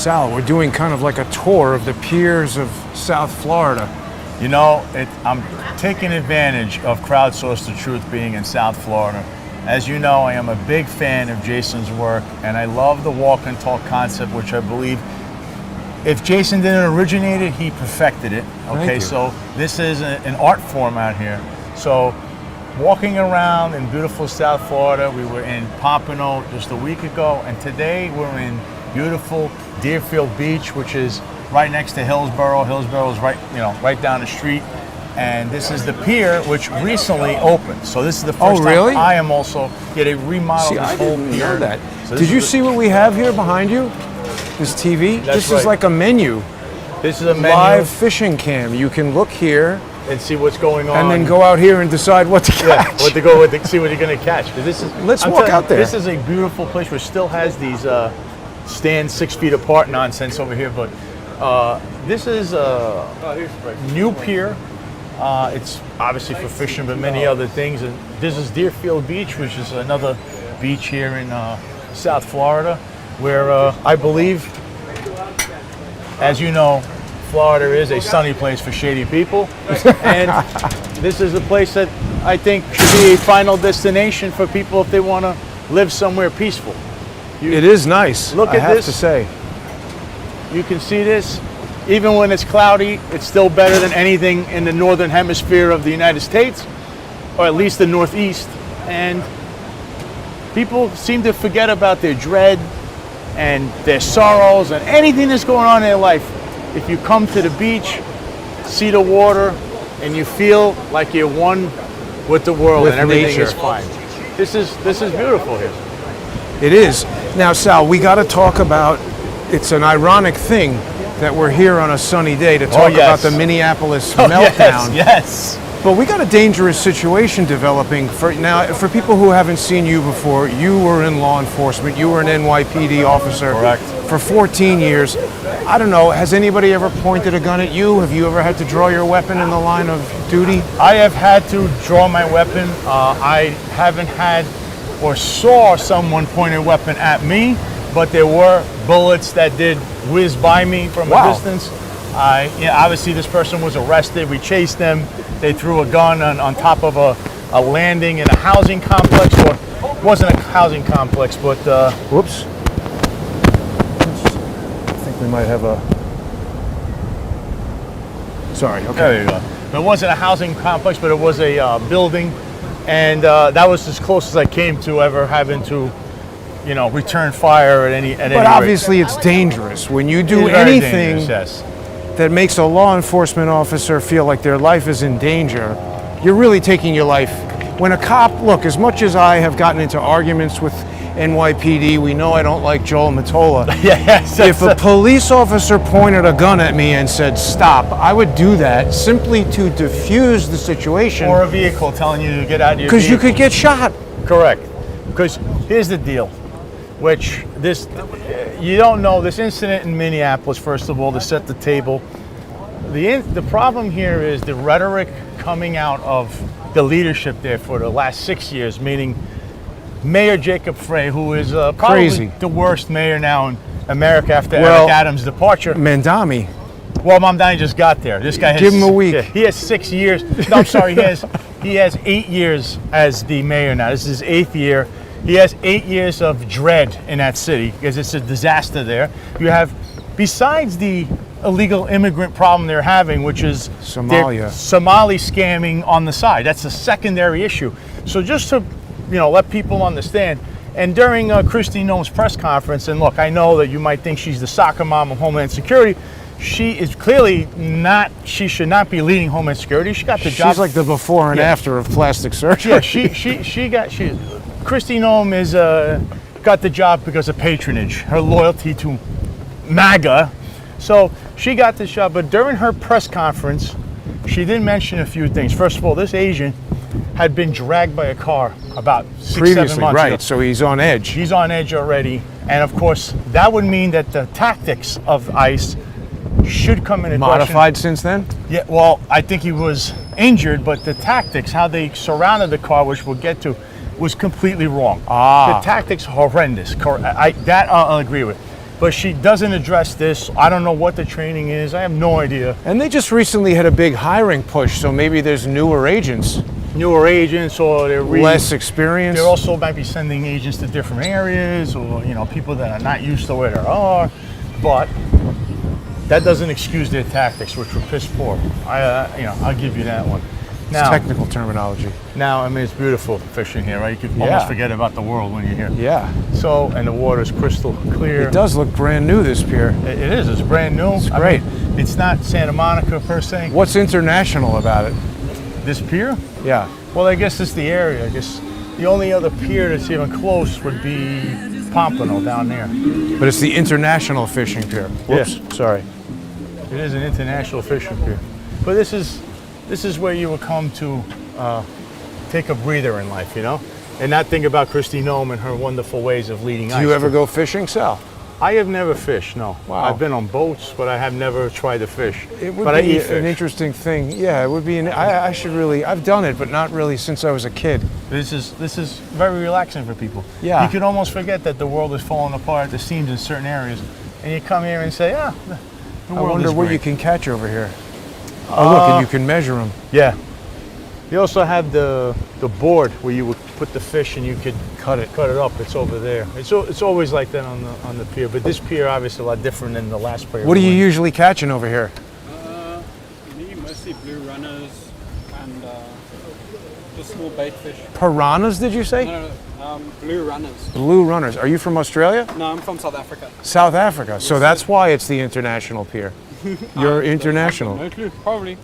Sal, we're doing kind of like a tour of the piers of South Florida. You know, I'm taking advantage of Crowdsource the Truth being in South Florida. As you know, I am a big fan of Jason's work, and I love the walk and talk concept, which I believe if Jason didn't originate it, he perfected it. Okay, so this is an art form out here. So walking around in beautiful South Florida, we were in Pompano just a week ago, and today we're in beautiful Deerfield Beach, which is right next to Hillsborough. Hillsborough is right down the street. And this is the pier, which recently opened. So this is the first time I am also they remodeled this whole pier. Know that. So did you see what we have here behind you? This TV? This is like a menu. This is a menu. Live fishing cam. You can look here and see what's going on, and then go out here and decide what to catch. What to go with, see what you're going to catch. Let's walk out there. This is a beautiful place which still has these stand 6 feet apart nonsense over here, but this is a new pier. It's obviously for fishing, but many other things. And this is Deerfield Beach, which is another beach here in South Florida, where I believe, as you know, Florida is a sunny place for shady people. And this is a place that I think should be a final destination for people if they want to live somewhere peaceful. It is nice. Look at this. I have to say. You can see this. Even when it's cloudy, it's still better than anything in the northern hemisphere of the United States, or at least the Northeast. And people seem to forget about their dread and their sorrows and anything that's going on in their life. If you come to the beach, see the water, and you feel like you're one with the world and everything is fine. This is beautiful here. It is. Now, Sal, we got to talk about, it's an ironic thing that we're here on a sunny day to talk about the Minneapolis meltdown. Yes. But we got a dangerous situation developing. For people who haven't seen you before, you were in law enforcement. You were an NYPD officer. Correct. For 14 years. I don't know, has anybody ever pointed a gun at you? Have you ever had to draw your weapon in the line of duty? I have had to draw my weapon. I haven't had or saw someone point a weapon at me, but there were bullets that did whiz by me from a distance. Obviously this person was arrested. We chased them. They threw a gun on top of a landing in a housing complex, or it wasn't a housing complex, but whoops. I think we might have a... Sorry, okay. There you go. It wasn't a housing complex, but it was a building, and that was as close as I came to ever having to return fire at any But obviously it's dangerous. When you do anything that makes a law enforcement officer feel like their life is in danger, you're really taking your life. When a cop, look, as much as I have gotten into arguments with NYPD, we know I don't like Joel Matola. If a police officer pointed a gun at me and said, stop, I would do that simply to diffuse the situation. Or a vehicle telling you to get out of your vehicle. Because you could get shot. Correct. Because here's the deal. You don't know this incident in Minneapolis, first of all, to set the table. The problem here is the rhetoric coming out of the leadership there for the last 6 years, meaning Mayor Jacob Frey, who is probably the worst mayor now in America after Eric Adams' departure. Mamdani. Well, Mamdani just got there. This guy has... Give him a week. He has 6 years. No, I'm sorry. He has 8 years as the mayor now. This is his 8th year. He has 8 years of dread in that city because it's a disaster there. You have, besides the illegal immigrant problem they're having, which is Somali scamming on the side. That's a secondary issue. So just to, let people understand. And during Kristi Noem's press conference, and look, I know that you might think she's the soccer mom of Homeland Security. She is clearly not. She should not be leading Homeland Security. She got the job. She's like the before and after of plastic surgery. Yeah, Kristi Noem is got the job because of patronage, her loyalty to MAGA. So she got this job, but during her press conference, she did mention a few things. First of all, this Asian had been dragged by a car about 6-7 months ago. So he's on edge. He's on edge already. And of course, that would mean that the tactics of ICE should come into question. Modified since then? Yeah, well, I think he was injured, but the tactics, how they surrounded the car, which we'll get to, was completely wrong. The tactics horrendous. I'll agree with. But she doesn't address this. I don't know what the training is. I have no idea. And they just recently had a big hiring push, so maybe there's newer agents. Newer agents, or they're less experience. They also might be sending agents to different areas, or people that are not used to where they are. But that doesn't excuse their tactics, which were piss poor. I'll give you that one. Now, it's technical terminology. Now, I mean, it's beautiful fishing here, right? You could almost forget about the world when you're here. Yeah. So, and the water's crystal clear. It does look brand new, this pier. It is. It's brand new. It's great. I mean, it's not Santa Monica per se. What's international about it? This pier? Yeah. Well, I guess it's the area. I guess the only other pier that's even close would be Pompano down there. But it's the international fishing pier. Whoops. Yeah. Sorry. It is an international fishing pier. But this is where you would come to take a breather in life, and not think about Christy Nome and her wonderful ways of leading ice. Do you ever go fishing, Sal? I have never fished, no. Wow. I've been on boats, but I have never tried to fish. It would but be I eat fish. an interesting thing. Yeah, it would be. I should really. I've done it, but not really since I was a kid. This is very relaxing for people. Yeah. You can almost forget that the world is falling apart at the seams in certain areas, and you come here and say, the I world wonder is what great. you can catch over here. Oh, look, and you can measure them. Yeah. You also have the board where you would put the fish and you could cut it up. It's over there. It's always like that on the pier, but this pier obviously a lot different than the last pier. What are you usually catching over here? Me, mostly blue runners and just small bait fish. Piranhas, did you say? No, blue runners. Blue runners. Are you from Australia? No, I'm from South Africa. South Africa. So that's why it's the international pier. You're international. No clue, probably.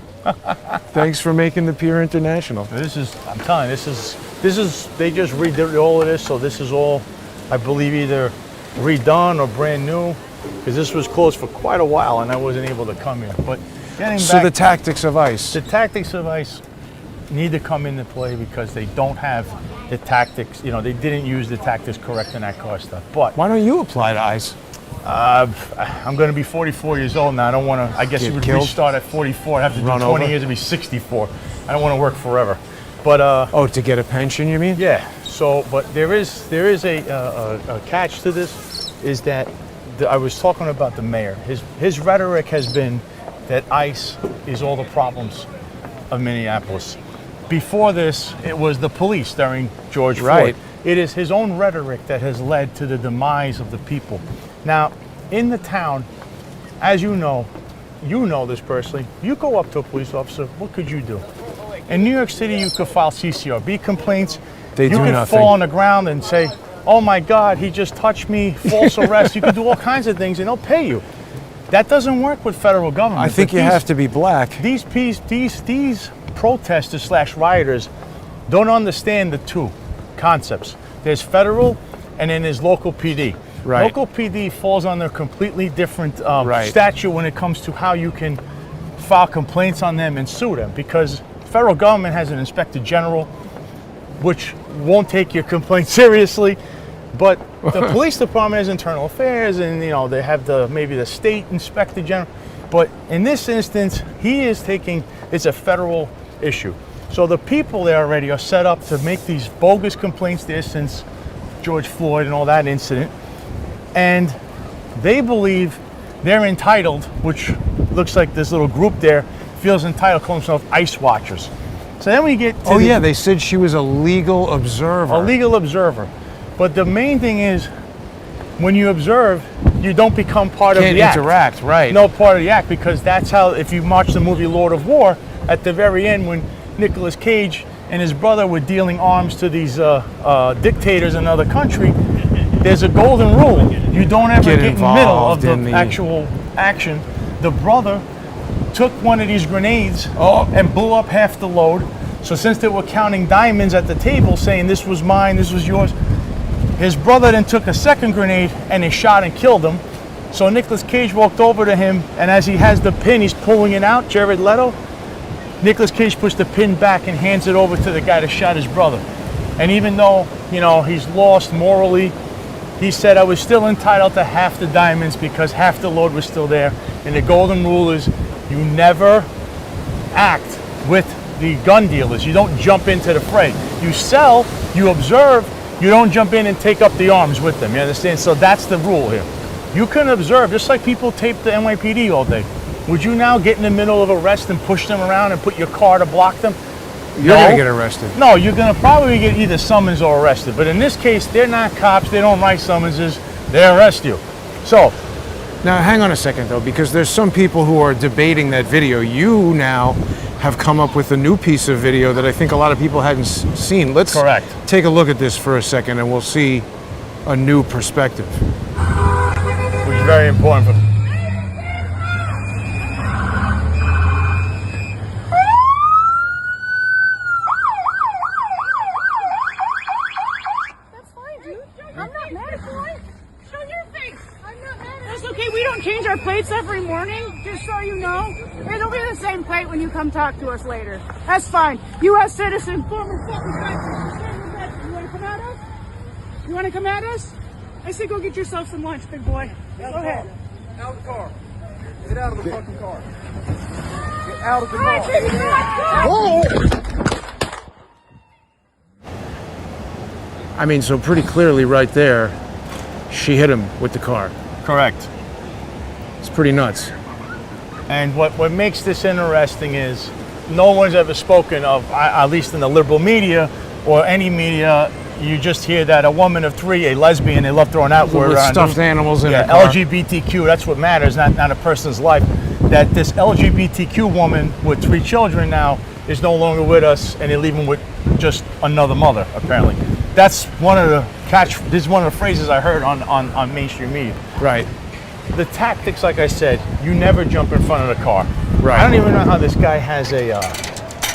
Thanks for making the pier international. I'm telling you, this is they just redid all of this, so this is all, I believe, either redone or brand new, because this was closed for quite a while and I wasn't able to come here. But So the tactics of ice. The tactics of ice need to come into play because they don't have the tactics, they didn't use the tactics correct in that car stuff. But why don't you apply to ice? I'm going to be 44 years old now. I don't want to, I guess Get you would killed? restart at 44. I'd have to Run do 20 over? years to be 64. I don't want to work forever. But to get a pension, you mean? yeah. So, but there is a catch to this, is that I was talking about the mayor. His rhetoric has been that ICE is all the problems of Minneapolis. Before this, it was the police during George Right. Floyd. It is his own rhetoric that has led to the demise of the people. Now, in the town, as you know this personally, you go up to a police officer, what could you do? In New York City, you could file CCRB complaints. They you do could nothing. fall on the ground and say, oh my God, he just touched me, false arrest. You could do all kinds of things and they'll pay you. That doesn't work with federal government. I think But you have to be black. These protesters / rioters don't understand the two concepts. There's federal and then there's local PD. Right. Local PD falls under a completely different Right. statute when it comes to how you can file complaints on them and sue them, because federal government has an inspector general which won't take your complaint seriously, but the police department has internal affairs and they have maybe the state inspector general. But in this instance, it's a federal issue. So the people there already are set up to make these bogus complaints there since George Floyd and all that incident. And they believe they're entitled, which looks like this little group there feels entitled, call themselves ICE watchers. So then we get to They said she was a legal observer. a legal observer. But the main thing is, when you observe, you don't become part of Can't the act. interact, right. No part of the act, because that's how, if you watch the movie Lord of War, at the very end when Nicolas Cage and his brother were dealing arms to these dictators in another country, there's a golden rule. You don't ever get in the middle of the actual action. The brother took one of these grenades and blew up half the load. So since they were counting diamonds at the table saying this was mine, this was yours, his brother then took a second grenade and they shot and killed him. So Nicolas Cage walked over to him, and as he has the pin, he's pulling it out, Jared Leto. Nicolas Cage puts the pin back and hands it over to the guy that shot his brother. And even though, he's lost morally, he said, I was still entitled to half the diamonds because half the load was still there. And the golden rule is you never act with the gun dealers. You don't jump into the fray. You sell, you observe, you don't jump in and take up the arms with them. You understand? So that's the rule here. You can observe, just like people tape the NYPD all day. Would you now get in the middle of arrest and push them around and put your car to block them? You're going to get arrested. No, you're going to probably get either summons or arrested. But in this case, they're not cops. They don't write summonses. They arrest you. So, now hang on a second though, because there's some people who are debating that video. You now have come up with a new piece of video that I think a lot of people hadn't seen. Let's take a look at this for a second and we'll see a new perspective. Which is very important for change our plates every morning, just so you know. It'll be the same plate when you come talk to us later. That's fine. U.S. citizen, former fucking veteran. You want to come at us? You want to come at us? I say go get yourself some lunch, big boy. Go ahead. Out of the car. Get out of the fucking car. Get out of the car. I mean, so pretty clearly right there, she hit him with the car. Correct. It's pretty nuts. And what makes this interesting is no one's ever spoken of, at least in the liberal media or any media, you just hear that a woman of 3, a lesbian, they love throwing that word with around. Stuffed animals in her car. LGBTQ, that's what matters, not a person's life. That this LGBTQ woman with 3 children now is no longer with us and they're leaving with just another mother, apparently. That's one of the this is one of the phrases I heard on mainstream media. Right. The tactics, like I said, you never jump in front of the car. Right. I don't even know how this guy has he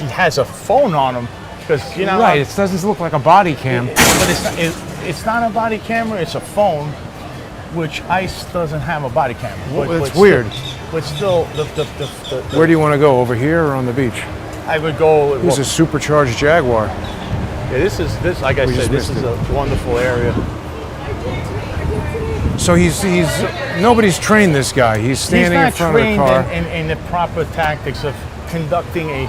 has a phone on him, because you know. Right. It doesn't look like a body cam. But it's not a body camera. It's a phone, which ICE doesn't have a body camera. Well, it's weird. But still, the Where do you want to go? Over here or on the beach? I would go. This is a supercharged Jaguar. Yeah, this like I said, this is a wonderful area. So he's nobody's trained this guy. He's standing in front of the car. He's not trained in the proper tactics of conducting a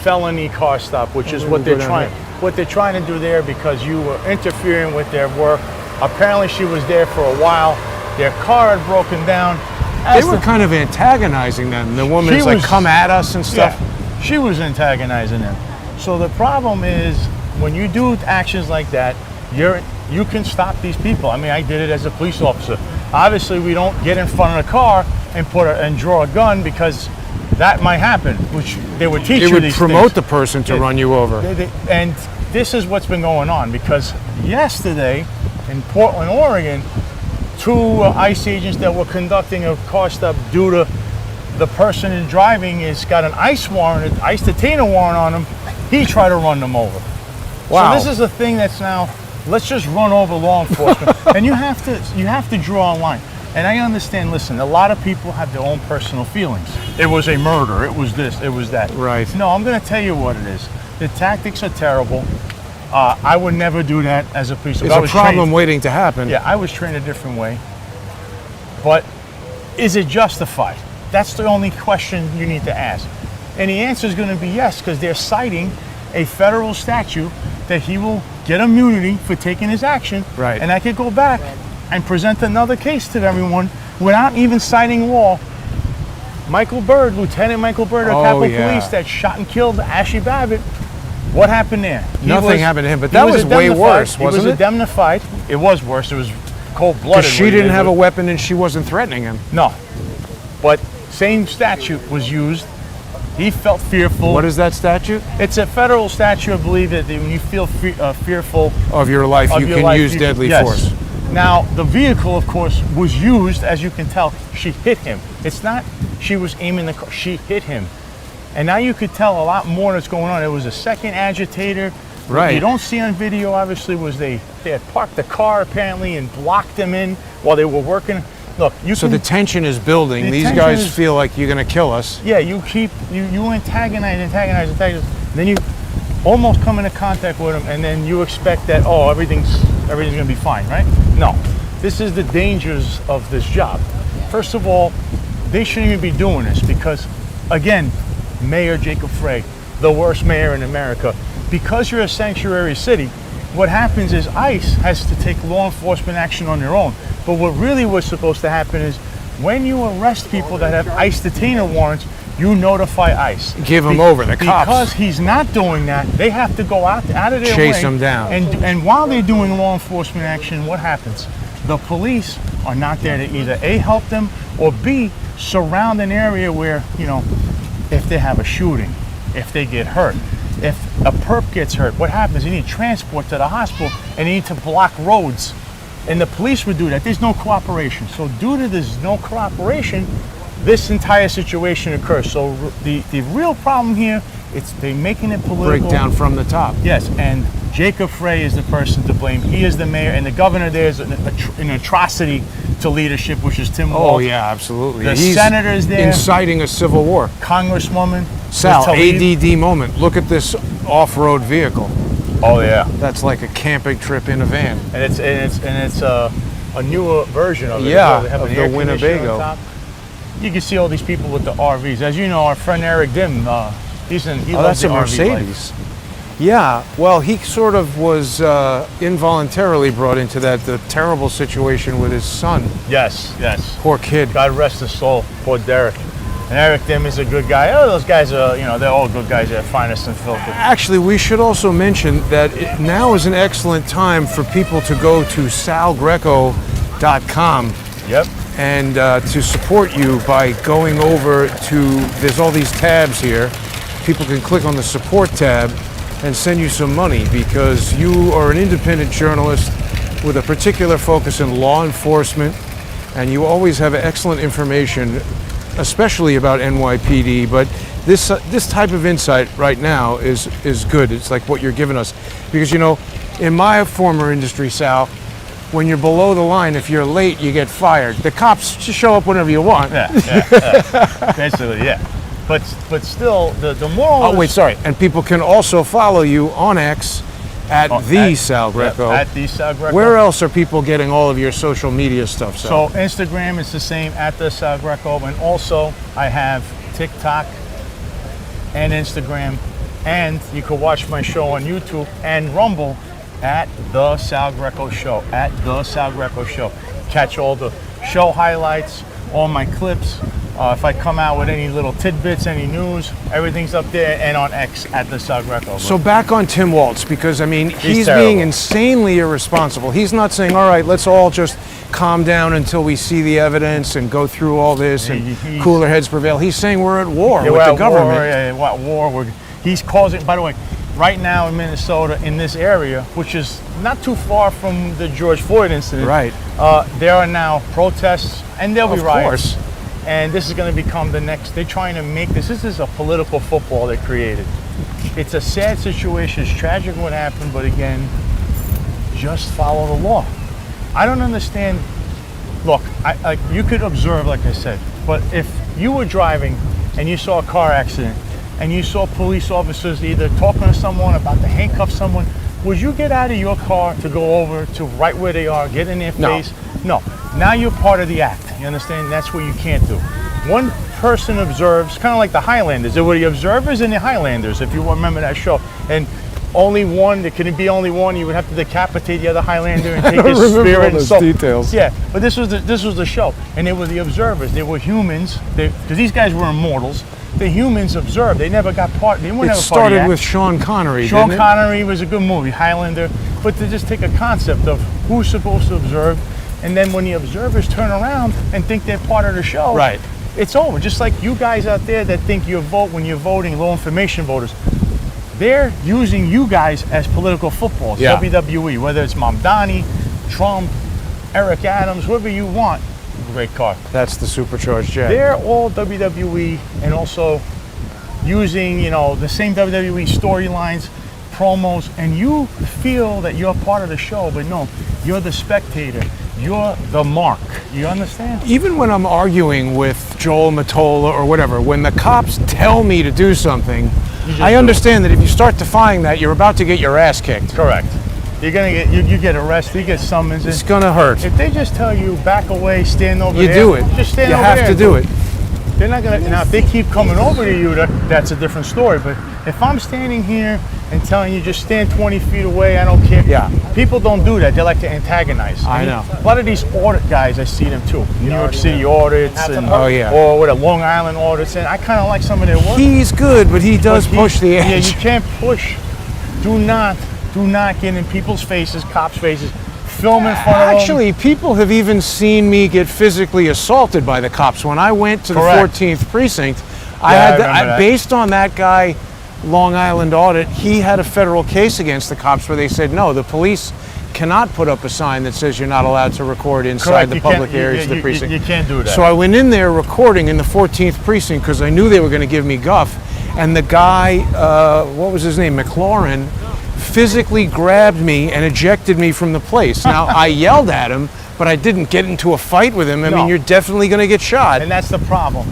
felony car stop, which is what they're trying to do there, because you were interfering with their work. Apparently, she was there for a while. Their car had broken down. They were kind of antagonizing them. The woman's like, "Come at us" and stuff. Yeah, she was antagonizing them. So the problem is, when you do actions like that, you can stop these people. I mean, I did it as a police officer. Obviously, we don't get in front of the car and draw a gun, because that might happen, which they would teach you these things. It would promote the person to run you over. And this is what's been going on, because yesterday in Portland, Oregon, 2 ICE agents that were conducting a car stop due to the person who's driving has got an ICE warrant, an ICE detainer warrant on him. He tried to run them over. Wow. So this is a thing that's now, let's just run over law enforcement. And you have to draw a line. And I understand, listen, a lot of people have their own personal feelings. It was a murder, it was this, it was that. Right. No, I'm gonna tell you what it is. The tactics are terrible. I would never do that as a police officer. It's a problem waiting to happen. Yeah, I was trained a different way. But is it justified? That's the only question you need to ask. And the answer is going to be yes, because they're citing a federal statute that he will get immunity for taking his action. Right. And I could go back and present another case to everyone without even citing law. Michael Byrd, Lieutenant Michael Byrd of Capitol Police, that shot and killed Ashley Babbitt. What happened there? Nothing happened to him, but that was way worse, wasn't it? He was indemnified. It was worse. It was cold-blooded. Because she didn't have a weapon and she wasn't threatening him. No. But same statute was used. He felt fearful. What is that statute? It's a federal statute, I believe, that when you feel fearful of your life, you can use deadly force. Now, the vehicle, of course, was used, as you can tell. She hit him. It's not she was aiming the car. She hit him. And now you could tell a lot more that's going on. It was a second agitator. Right. What you don't see on video, obviously, was they had parked the car, apparently, and blocked them in while they were working. Look, so the tension is building. These guys feel like you're going to kill us. Yeah, you antagonize. Then you almost come into contact with them, and then you expect that, oh, everything's going to be fine, right? No. This is the dangers of this job. First of all, they shouldn't even be doing this because, again, Mayor Jacob Frey, the worst mayor in America, because you're a sanctuary city, what happens is ICE has to take law enforcement action on their own. But what really was supposed to happen is when you arrest people that have ICE detainer warrants, you notify ICE. Give them over, the cops. Because he's not doing that, they have to go out of their way. Chase him down. And while they're doing law enforcement action, what happens? The police are not there to either A, help them, or B, surround an area where, if they have a shooting, if they get hurt, if a perp gets hurt, what happens? You need transport to the hospital and you need to block roads. And the police would do that. There's no cooperation. So due to this no cooperation, this entire situation occurs. So the real problem here, they're making it political. Breakdown from the top. Yes, and Jacob Frey is the person to blame. He is the mayor, and the governor there is an atrocity to leadership, which is Tim Walz. Oh, yeah, absolutely. The He's senators there. Inciting a civil war. Congresswoman. Sal, ADD moment. Look at this off-road vehicle. Oh, yeah. That's like a camping trip in a van. And it's a newer version of it. Yeah, they have of an the air conditioner Winnebago. on top. You can see all these people with the RVs. As you know, our friend Eric Dim, he loves that's a the RV Mercedes. life. Yeah, well, he sort of was involuntarily brought into the terrible situation with his son. Yes. Poor kid. God rest his soul. Poor Derek. And Eric Dim is a good guy. Oh, those guys are, they're all good guys. They're finest and filthy. Actually, we should also mention that now is an excellent time for people to go to salgreco.com. Yep. And to support you by going over to, there's all these tabs here. People can click on the support tab and send you some money because you are an independent journalist with a particular focus in law enforcement, and you always have excellent information, especially about NYPD, but this type of insight right now is good. It's like what you're giving us. Because, in my former industry, Sal, when you're below the line, if you're late, you get fired. The cops just show up whenever you want. Yeah. Basically, yeah. But still, the moral. Oh, wait, sorry. And people can also follow you on X at Sal Greco. At the Sal Greco. Where else are people getting all of your social media stuff, Sal? So Instagram is the same, at the Sal Greco, and also I have TikTok and Instagram, and you can watch my show on YouTube and Rumble at the Sal Greco Show. At the Sal Greco Show. Catch all the show highlights, all my clips. If I come out with any little tidbits, any news, everything's up there, and on X at the Sal Greco. So back on Tim Walz, because he's terrible. being insanely irresponsible. He's not saying, all right, let's all just calm down until we see the evidence and go through all this and cooler heads prevail. He's saying we're at war with the government. We're at war. He's causing, by the way, right now in Minnesota, in this area, which is not too far from the George Floyd incident, right? There are now protests, and there'll be riots. Of course. And this is going to become the next. They're trying to make this. This is a political football they created. It's a sad situation. It's tragic what happened, but again, just follow the law. I don't understand. Look, you could observe, like I said, but if you were driving and you saw a car accident and you saw police officers either talking to someone, about to handcuff someone, would you get out of your car to go over to right where they are, get in their face? No. Now you're part of the act. You understand? That's what you can't do. One person observes, kind of like the Highlanders. There were the observers and the Highlanders, if you remember that show. And only one, there couldn't be only one. You would have to decapitate the other Highlander and take his spirit and soul. Details. Yeah, but this was the show, and they were the observers. They were humans. Because these guys were immortals. The humans observed. They never got part. They were never part of the act. It started with Sean Connery. Sean Connery was a good movie, Highlander. But to just take a concept of who's supposed to observe, and then when the observers turn around and think they're part of the show, right, it's over. Just like you guys out there that think you vote when you're voting, low information voters, they're using you guys as political footballs. Yeah. WWE, whether it's Mamdani, Trump, Eric Adams, whoever you want. Great car. That's the supercharged jet. They're all WWE and also using, the same WWE storylines, promos, and you feel that you're part of the show, but no, you're the spectator. You're the mark. You understand? Even when I'm arguing with Joel Matola or whatever, when the cops tell me to do something, I understand that if you start defying that, you're about to get your ass kicked. Correct. You're gonna get you get arrested. You get summons. It's gonna hurt. If they just tell you back away, stand over there, you do it. Just stand you over have there. to do it. They're not gonna. Now, if they keep coming over to you, that's a different story. But if I'm standing here and telling you just stand 20 feet away, I don't care. Yeah. People don't do that. They like to antagonize. I know. A lot of these audit guys, I see them too. New York City audits, and, Oh, yeah. or what, Long Island audits, and I kind of like some of their work. He's good, but he does push the edge. Yeah, you can't push. Do not get in people's faces, cops' faces. Film in front of them. Actually, people have even seen me get physically assaulted by the cops. When I went to the Correct. 14th precinct, I remember that. based on that guy, Long Island audit, he had a federal case against the cops where they said, no, the police cannot put up a sign that says you're not allowed to record inside Correct. the You public can't- areas of the you- precinct. You can't do that. So I went in there recording in the 14th precinct because I knew they were going to give me guff. And the guy, what was his name, McLaurin, physically grabbed me and ejected me from the place. Now, I yelled at him, but I didn't get into a fight with him. I mean, No. you're definitely going to get shot. And that's the problem.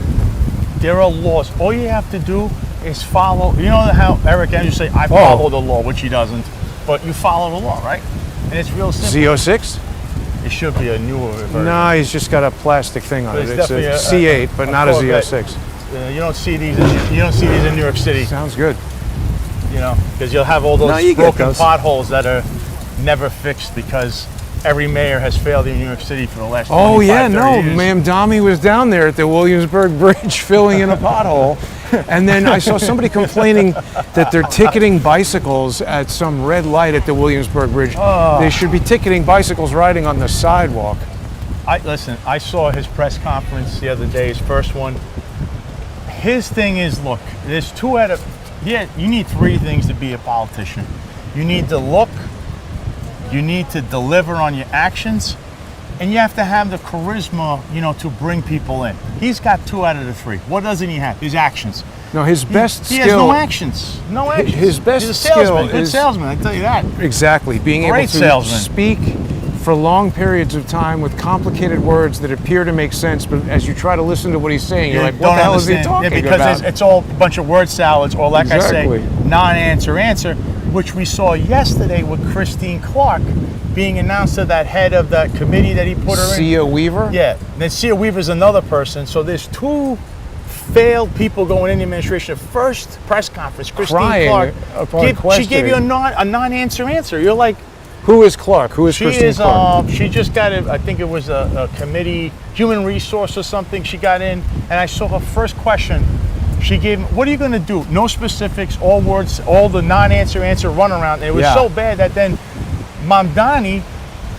There are laws. All you have to do is follow. You know how Eric Andrews say, I follow the law, which he doesn't. But you follow the law, right? And it's real simple. Z06? It should be a newer version. No, he's just got a plastic thing on But it. it's It's a definitely C8, but not a Corvette. Z06. You don't see these. You don't see these in New York City. Sounds good. You know, because you'll have all No, those you get broken those. potholes that are never fixed because every mayor has failed in New York City for the last 25, Oh, yeah, 30 no. years. Ma'am Dami was down there at the Williamsburg Bridge filling in a pothole. And then I saw somebody complaining that they're ticketing bicycles at some red light at the Williamsburg Bridge. They should be ticketing bicycles riding on the sidewalk. Listen, I saw his press conference the other day, his first one. His thing is, look, there's you need three things to be a politician. You need to look, you need to deliver on your actions, and you have to have the charisma, to bring people in. He's got 2 out of the 3. What doesn't he have? His actions. No, his best He skill. has no actions. No actions. His best He's a salesman. skill Good is- salesman, I tell you that. Exactly. Being able Great to salesman. speak for long periods of time with complicated words that appear to make sense, but as you try to listen to what he's saying, you're like, what the hell is he talking because about? it's all a bunch of word salads, or like Exactly. I say, non-answer answer, which we saw yesterday with Christine Clark being announced to that head of that committee that he put her in. Sia Weaver? Yeah, and then Sia Weaver's another person. So there's 2 failed people going in the administration. First press conference, Christine Crying Clark, upon she questioning. gave you a non-answer answer. You're like, Who is Clark? Who is she Christine is. Clark? She just got it. I think it was a committee, human resource or something. She got in, and I saw her first question. She gave, "What are you going to do?" No specifics, all words, all the non-answer runaround. And it was Yeah. so bad that then Mamdani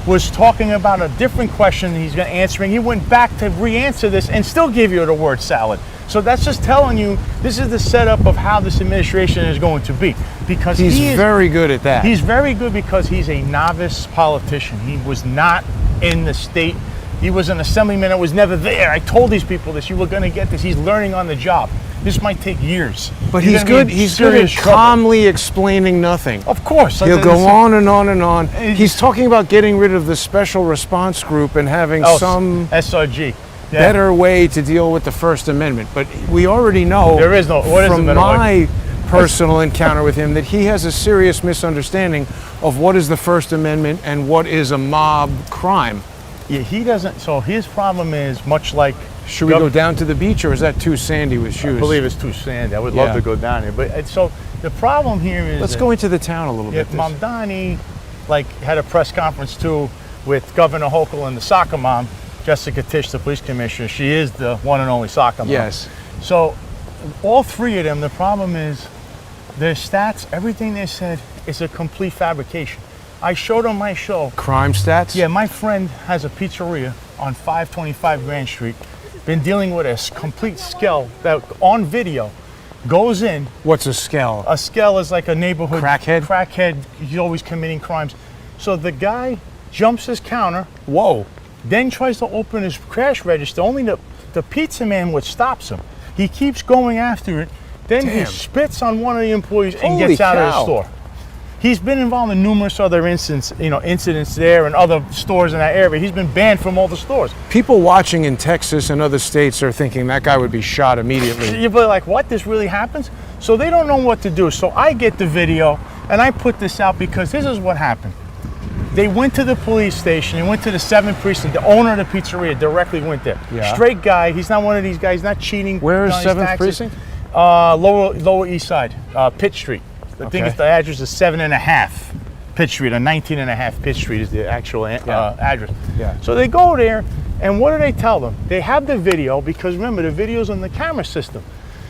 was talking about a different question that he's going to answer, and he went back to re-answer this and still gave you the word salad. So that's just telling you this is the setup of how this administration is going to be. Because He's very good at that. He's very good because he's a novice politician. He was not in the state. He was an assemblyman that was never there. I told these people this. You were going to get this. He's learning on the job. This might take years. But You're he's gonna be good. in He's good at serious trouble. calmly explaining nothing. Of course. He'll go on and on and on. He's- He's talking about getting rid of the special response group and having some SRG. Yeah. better way to deal with the First Amendment. But we already know There is no. What is from the better way? my personal encounter with him that he has a serious misunderstanding of what is the First Amendment and what is a mob crime. Yeah, he doesn't. So his problem is much like. Should we go down to the beach, or is that too sandy with shoes? I believe it's too sandy. I would Yeah. love to go down there, but so the problem here is. Let's that- go into the town a little Yeah, bit. Mamdani, had a press conference too with Governor Hochul and the soccer mom, Jessica Tisch, the police commissioner. She is the one and only soccer mom. Yes. So all 3 of them, the problem is their stats, everything they said is a complete fabrication. I showed on my show. Crime stats? Yeah, my friend has a pizzeria on 525 Grand Street. Been dealing with a complete skell that on video goes in. What's a skell? A skell is like a neighborhood Crackhead? Crackhead. He's always committing crimes. So the guy jumps his counter, Whoa. then tries to open his cash register. Only the pizza man what stops him. He keeps going after it. Then he Damn. spits on one of the employees and Holy gets out of the cow. store. He's been involved in numerous other incidents there and other stores in that area. He's been banned from all the stores. People watching in Texas and other states are thinking that guy would be shot immediately. You're like, what? This really happens? So they don't know what to do. So I get the video and I put this out because this is what happened. They went to the police station. They went to the 7th precinct. The owner of the pizzeria directly went there. Yeah. Straight guy. He's not one of these guys. Not cheating. Where is on his 7th taxes. precinct? Lower East Side, Pitt Street. I think the address is 7.5 Pitt Street, or 19.5 Pitt Street is the actual address. Yeah. So they go there, and what do they tell them? They have the video, because remember, the video's on the camera system.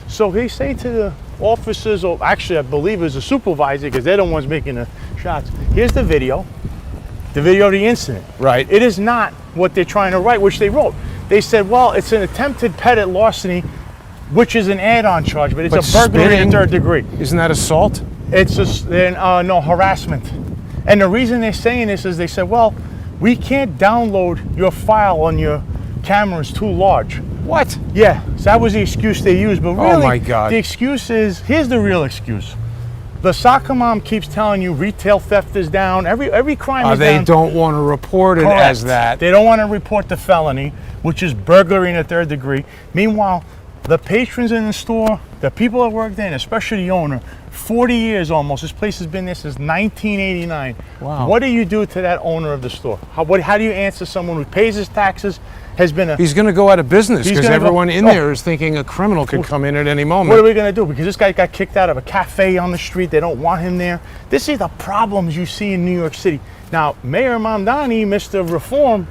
So they say to the officers, or actually I believe it's a supervisor, because they're the ones making the shots. Here's the video of the incident. Right. It is not what they're trying to write, which they wrote. They said, well, it's an attempted pettit larceny, which is an add-on charge, but it's a burglary in 3rd degree. Isn't that assault? It's no harassment. And the reason they're saying this is they said, well, we can't download your file on your camera, it's too large. What? Yeah, so that was the excuse they used. But really, Oh my God. the excuse is, here's the real excuse. The soccer mom keeps telling you retail theft is down, every crime is They down. don't want to report it Correct. as that. They don't want to report the felony, which is burglary in the 3rd degree. Meanwhile, the patrons in the store, the people that work there, and especially the owner, 40 years almost. This place has been there since 1989. Wow. What do you do to that owner of the store? How do you answer someone who pays his taxes, has been a... He's going to go out of business He's because gonna go- everyone in Oh. there is thinking a criminal could come in at any moment. What are we going to do? Because this guy got kicked out of a cafe on the street. They don't want him there. This is the problems you see in New York City. Now, Mayor Mamdani, Mr. Reform,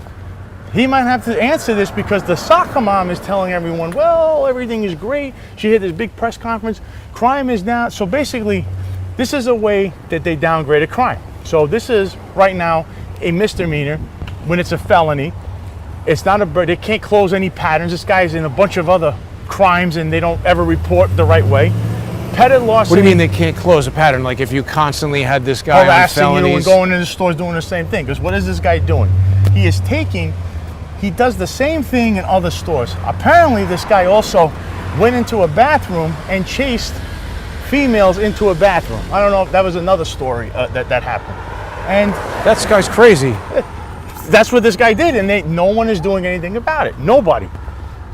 he might have to answer this because the soccer mom is telling everyone, well, everything is great. She had this big press conference. Crime is down. So basically, this is a way that they downgraded crime. So this is, right now, a misdemeanor when it's a felony. It's not they can't close any patterns. This guy's in a bunch of other crimes and they don't ever report the right way. Pettit larceny. What do you mean they can't close a pattern? Like if you constantly had this guy on harassing you and felonies? going into the stores doing the same thing? Because what is this guy doing? He does the same thing in other stores. Apparently this guy also went into a bathroom and chased females into a bathroom. I don't know if that was another story that happened. And That guy's crazy. that's what this guy did, and no one is doing anything about it. Nobody.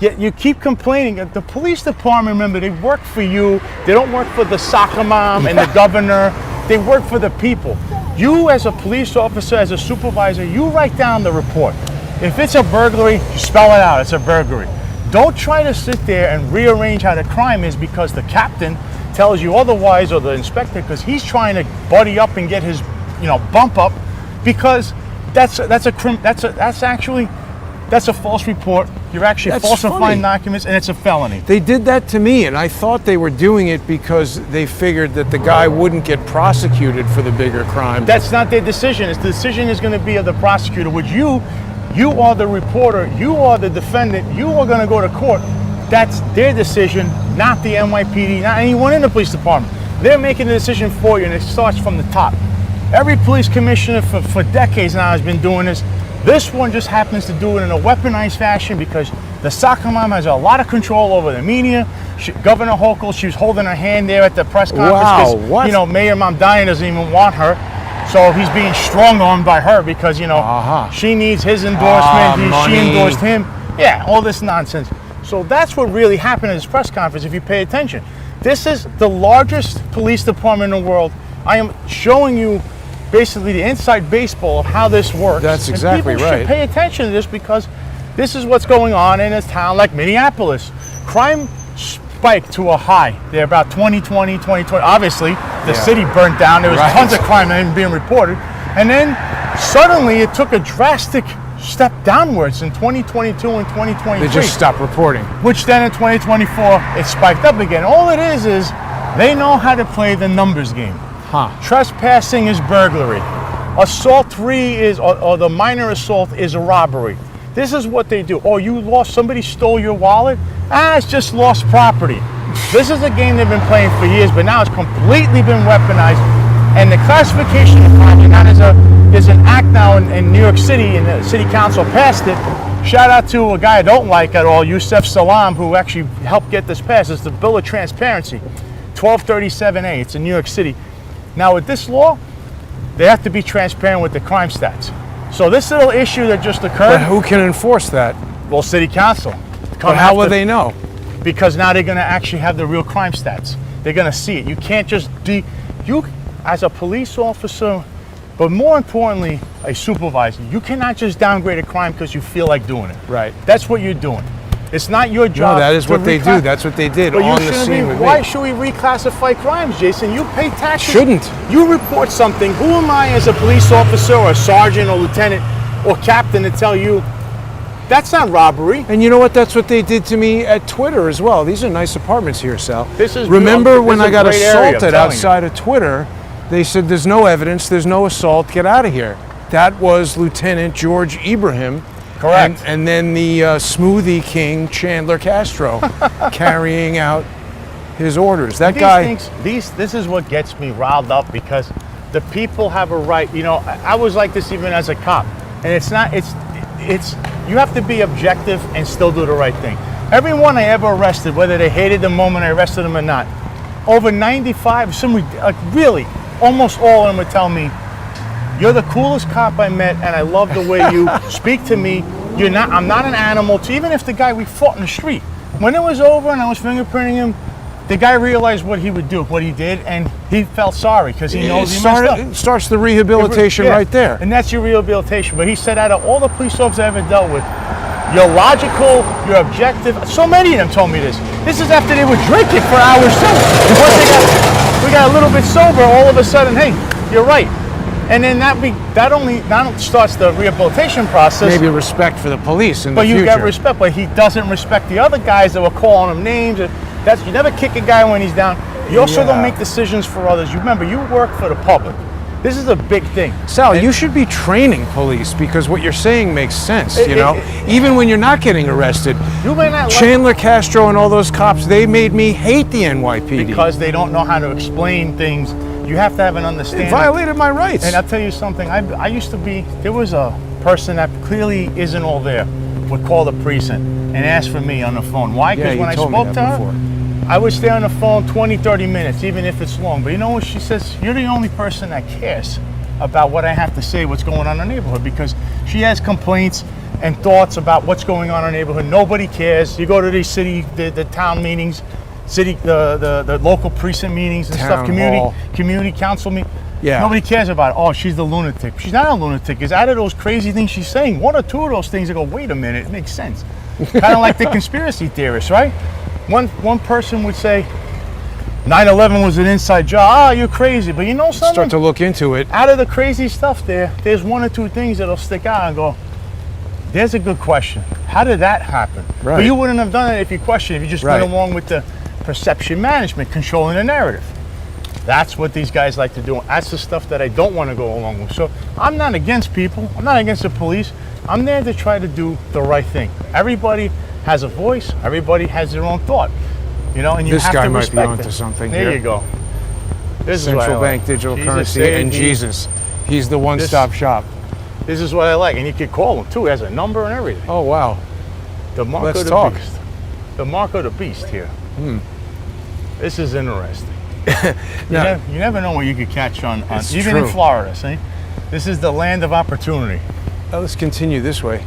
Yet you keep complaining. The police department, remember, they work for you. They don't work for the soccer mom and the governor. They work for the people. You, as a police officer, as a supervisor, you write down the report. If it's a burglary, you spell it out. It's a burglary. Don't try to sit there and rearrange how the crime is because the captain tells you otherwise, or the inspector, because he's trying to buddy up and get his, bump up, because that's a false report. You're actually That's falsifying funny. documents, and it's a felony. They did that to me, and I thought they were doing it because they figured that the guy wouldn't get prosecuted for the bigger crime. That's not their decision. The decision is going to be of the prosecutor, which you are the reporter, you are the defendant, you are going to go to court. That's their decision, not the NYPD, not anyone in the police department. They're making the decision for you, and it starts from the top. Every police commissioner for decades now has been doing this. This one just happens to do it in a weaponized fashion because the soccer mom has a lot of control over the media. Governor Hochul, she was holding her hand there at the press conference. Wow, 'Cause, what? Mayor Mamdani doesn't even want her. So he's being strong-armed by her because, she needs his endorsement. She money. endorsed him. Yeah, all this nonsense. So that's what really happened at this press conference, if you pay attention. This is the largest police department in the world. I am showing you basically the inside baseball of how this works. That's exactly and people right. should pay attention to this because this is what's going on in a town like Minneapolis. Crime spiked to a high there about 2020. Obviously, the city burnt down. There was tons of crime that isn't being reported. And then suddenly it took a drastic step downwards in 2022 and 2023. They just stopped reporting. Which then in 2024, it spiked up again. All it is they know how to play the numbers game. Trespassing is burglary. Assault 3 is, or the minor assault is a robbery. This is what they do. Oh, somebody stole your wallet? It's just lost property. This is a game they've been playing for years, but now it's completely been weaponized. And the classification of crime now there's an act now in New York City, and the city council passed it. Shout out to a guy I don't like at all, Yusef Salam, who actually helped get this passed. It's the Bill of Transparency, 1237A. It's in New York City. Now with this law, they have to be transparent with the crime stats. So this little issue that just occurred. But who can enforce that? Well, city council. But how will they know? Because now they're going to actually have the real crime stats. They're going to see it. You can't just you as a police officer, But more importantly, a supervisor. You cannot just downgrade a crime because you feel like doing it. Right. That's what you're doing. It's not your job. No, that is what they do. That's what they did But on the scene with me. why should we reclassify crimes, Jason? You pay taxes. Shouldn't. You report something. Who am I as a police officer or a sergeant or lieutenant or captain to tell you that's not robbery? And you know what? That's what they did to me at Twitter as well. These are nice apartments here, Sal. this Remember when is I got a great area, I'm assaulted telling outside of Twitter? They said there's no evidence, there's no assault, get out of here. That was Lieutenant George Ibrahim. Correct. And then the smoothie king, Chandler Castro, carrying out his orders. That guy. This is what gets me riled up, because the people have a right. You know, I was like this even as a cop, and it's you have to be objective and still do the right thing. Everyone I ever arrested, whether they hated the moment I arrested them or not, over 95, really, almost all of them would tell me, "You're the coolest cop I met, and I love the way you speak to me. I'm not an animal." Even if the guy we fought in the street, when it was over and I was fingerprinting him, the guy realized what he would do, what he did, and he felt sorry because he knows he messed up. It starts the rehabilitation right there. And that's your rehabilitation. But he said, out of all the police officers I ever dealt with, you're logical, you're objective. So many of them told me this. This is after they were drinking for hours too. Once we got a little bit sober, all of a sudden, hey, you're right. And then that only starts the rehabilitation process. Maybe respect for the police in the future. But you got respect, but he doesn't respect the other guys that were calling him names. You never kick a guy when he's down. You also don't make decisions for others. You remember, you work for the public. This is a big thing. Sal, you should be training police, because what you're saying makes sense, even when you're not getting arrested. You may not Chandler Castro and all those cops, they made me hate the NYPD. Because they don't know how to explain things. You have to have an understanding. It violated my rights. And I'll tell you something, I used to be, there was a person that clearly isn't all there, would call the precinct and ask for me on the phone. Why? Because when I spoke to her, I would stay on the phone 20, 30 minutes, even if it's long. But you know what she says? You're the only person that cares about what I have to say, what's going on in the neighborhood, because she has complaints and thoughts about what's going on in the neighborhood. Nobody cares. You go to these the town meetings, the local precinct meetings and stuff, community council meetings. Yeah. Nobody cares about it. Oh, she's the lunatic. She's not a lunatic. It's out of those crazy things she's saying. One or two of those things, I go, wait a minute, it makes sense. Kind of like the conspiracy theorists, right? One person would say 9/11 was an inside job. Ah, you're crazy. But you know something? Start to look into it. Out of the crazy stuff there's one or two things that'll stick out and go, there's a good question. How did that happen? Right. But you wouldn't have done it if you questioned, if you just went along with the perception management, controlling the narrative. That's what these guys like to do. That's the stuff that I don't want to go along with. So I'm not against people. I'm not against the police. I'm there to try to do the right thing. Everybody has a voice. Everybody has their own thought. And you this have guy to might respect be onto it. something There here. you go. This Central is what I bank like. digital Jesus currency saved and me. Jesus. He's the one-stop shop. This is what I like. And you could call him too. He has a number and everything. Oh, wow. The mark Let's of the talk. beast. The mark of the beast here. This is interesting. Now, you never know what you could catch on even true. in Florida, see? This is the land of opportunity. let's continue this way.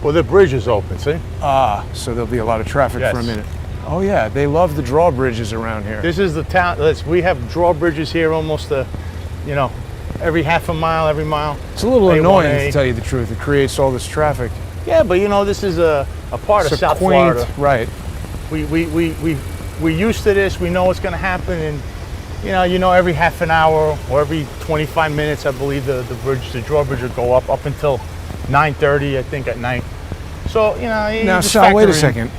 Well, the bridge is open, see? So there'll be a lot of traffic Yes. for a minute. Oh yeah, they love the drawbridges around here. This is the town. We have drawbridges here almost, every half a mile, every mile. It's a little A1A. annoying, to tell you the truth. It creates all this traffic. Yeah, but this is a part It's of a South quaint, Florida. right? We're used to this. We know what's going to happen, and every half an hour or every 25 minutes, I believe the drawbridge will go up until 9:30, I think, at night. So you Now, just Sal, wait factor a in. second.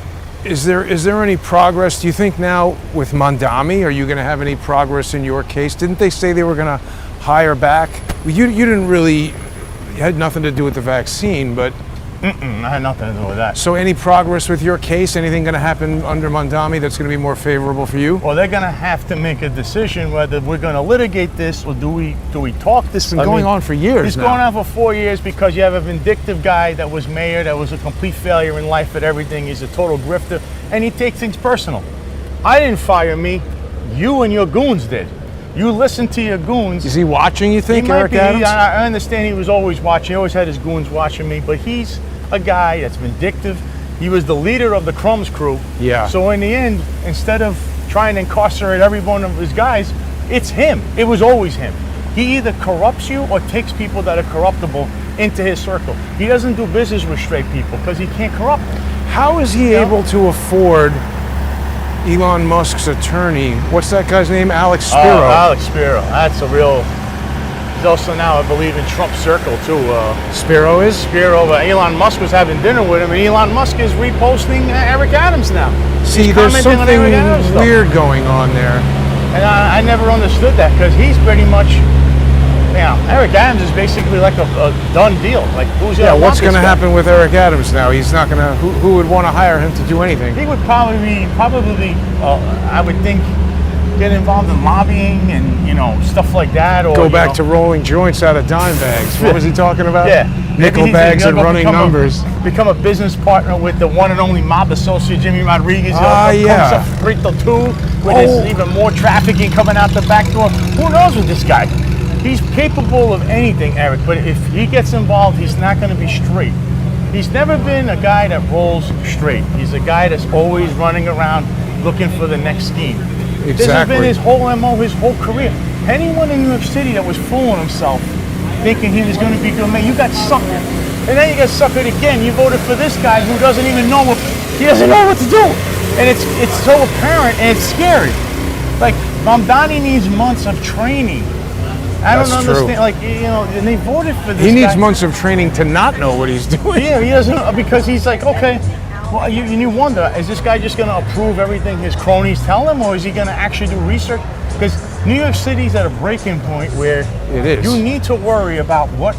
Is there any progress? Do you think now with Mondami, are you going to have any progress in your case? Didn't they say they were going to hire back? Well, you didn't really, you had nothing to do with the vaccine, but I had nothing to do with that. so any progress with your case? Anything going to happen under Mondami that's going to be more favorable for you? Well, they're going to have to make a decision whether we're going to litigate this or do we talk this. It's been going on for years It's now. going on for 4 years because you have a vindictive guy that was mayor, that was a complete failure in life at everything. He's a total grifter, and he takes things personal. I didn't fire me. You and your goons did. You listened to your goons. Is he watching, you think, He might Eric be. Adams? I understand he was always watching. He always had his goons watching me, but he's a guy that's vindictive. He was the leader of the Crumbs crew. Yeah. So in the end, instead of trying to incarcerate every one of his guys, it's him. It was always him. He either corrupts you or takes people that are corruptible into his circle. He doesn't do business with straight people because he can't corrupt them. How is he able to afford Elon Musk's attorney? What's that guy's name? Alex Spiro. Alex Spiro. That's a real... He's also now, I believe, in Trump's circle, too. Spiro is? Spiro, but Elon Musk was having dinner with him, and Elon Musk is reposting Eric Adams now. See, there's something weird going on there. And I never understood that, because he's pretty much, you know, Eric Adams is basically like a done deal. Like, who's going to what's going to happen with Eric Adams now? He's not going to, who would want to hire him to do anything? He would probably, I would think, get involved in lobbying and, you know, stuff like that. Or go back to rolling joints out of dime bags. What was he talking about? Yeah. Nickel bags and running numbers. Become a business partner with the one and only mob associate, Jimmy Rodriguez. Yeah. Frito 2, where there's even more trafficking coming out the back door. Who knows with this guy? He's capable of anything, Eric, but if he gets involved, he's not going to be straight. He's never been a guy that rolls straight. He's a guy that's always running around looking for the next scheme. Exactly. This has been his whole MO, his whole career. Anyone in New York City that was fooling himself, thinking he was going to be good, man, you got suckered. And then you get suckered again. You voted for this guy who doesn't even know what to do. And it's so apparent and it's scary. Like, Mamdani needs months of training. I don't understand. True. Like, you know, and they voted for this guy. He needs months of training to not know what he's doing. Yeah, he doesn't, because he's like, okay, well, you wonder, is this guy just going to approve everything his cronies tell him, or is he going to actually do research? Because New York City's at a breaking point where it is. You need to worry about what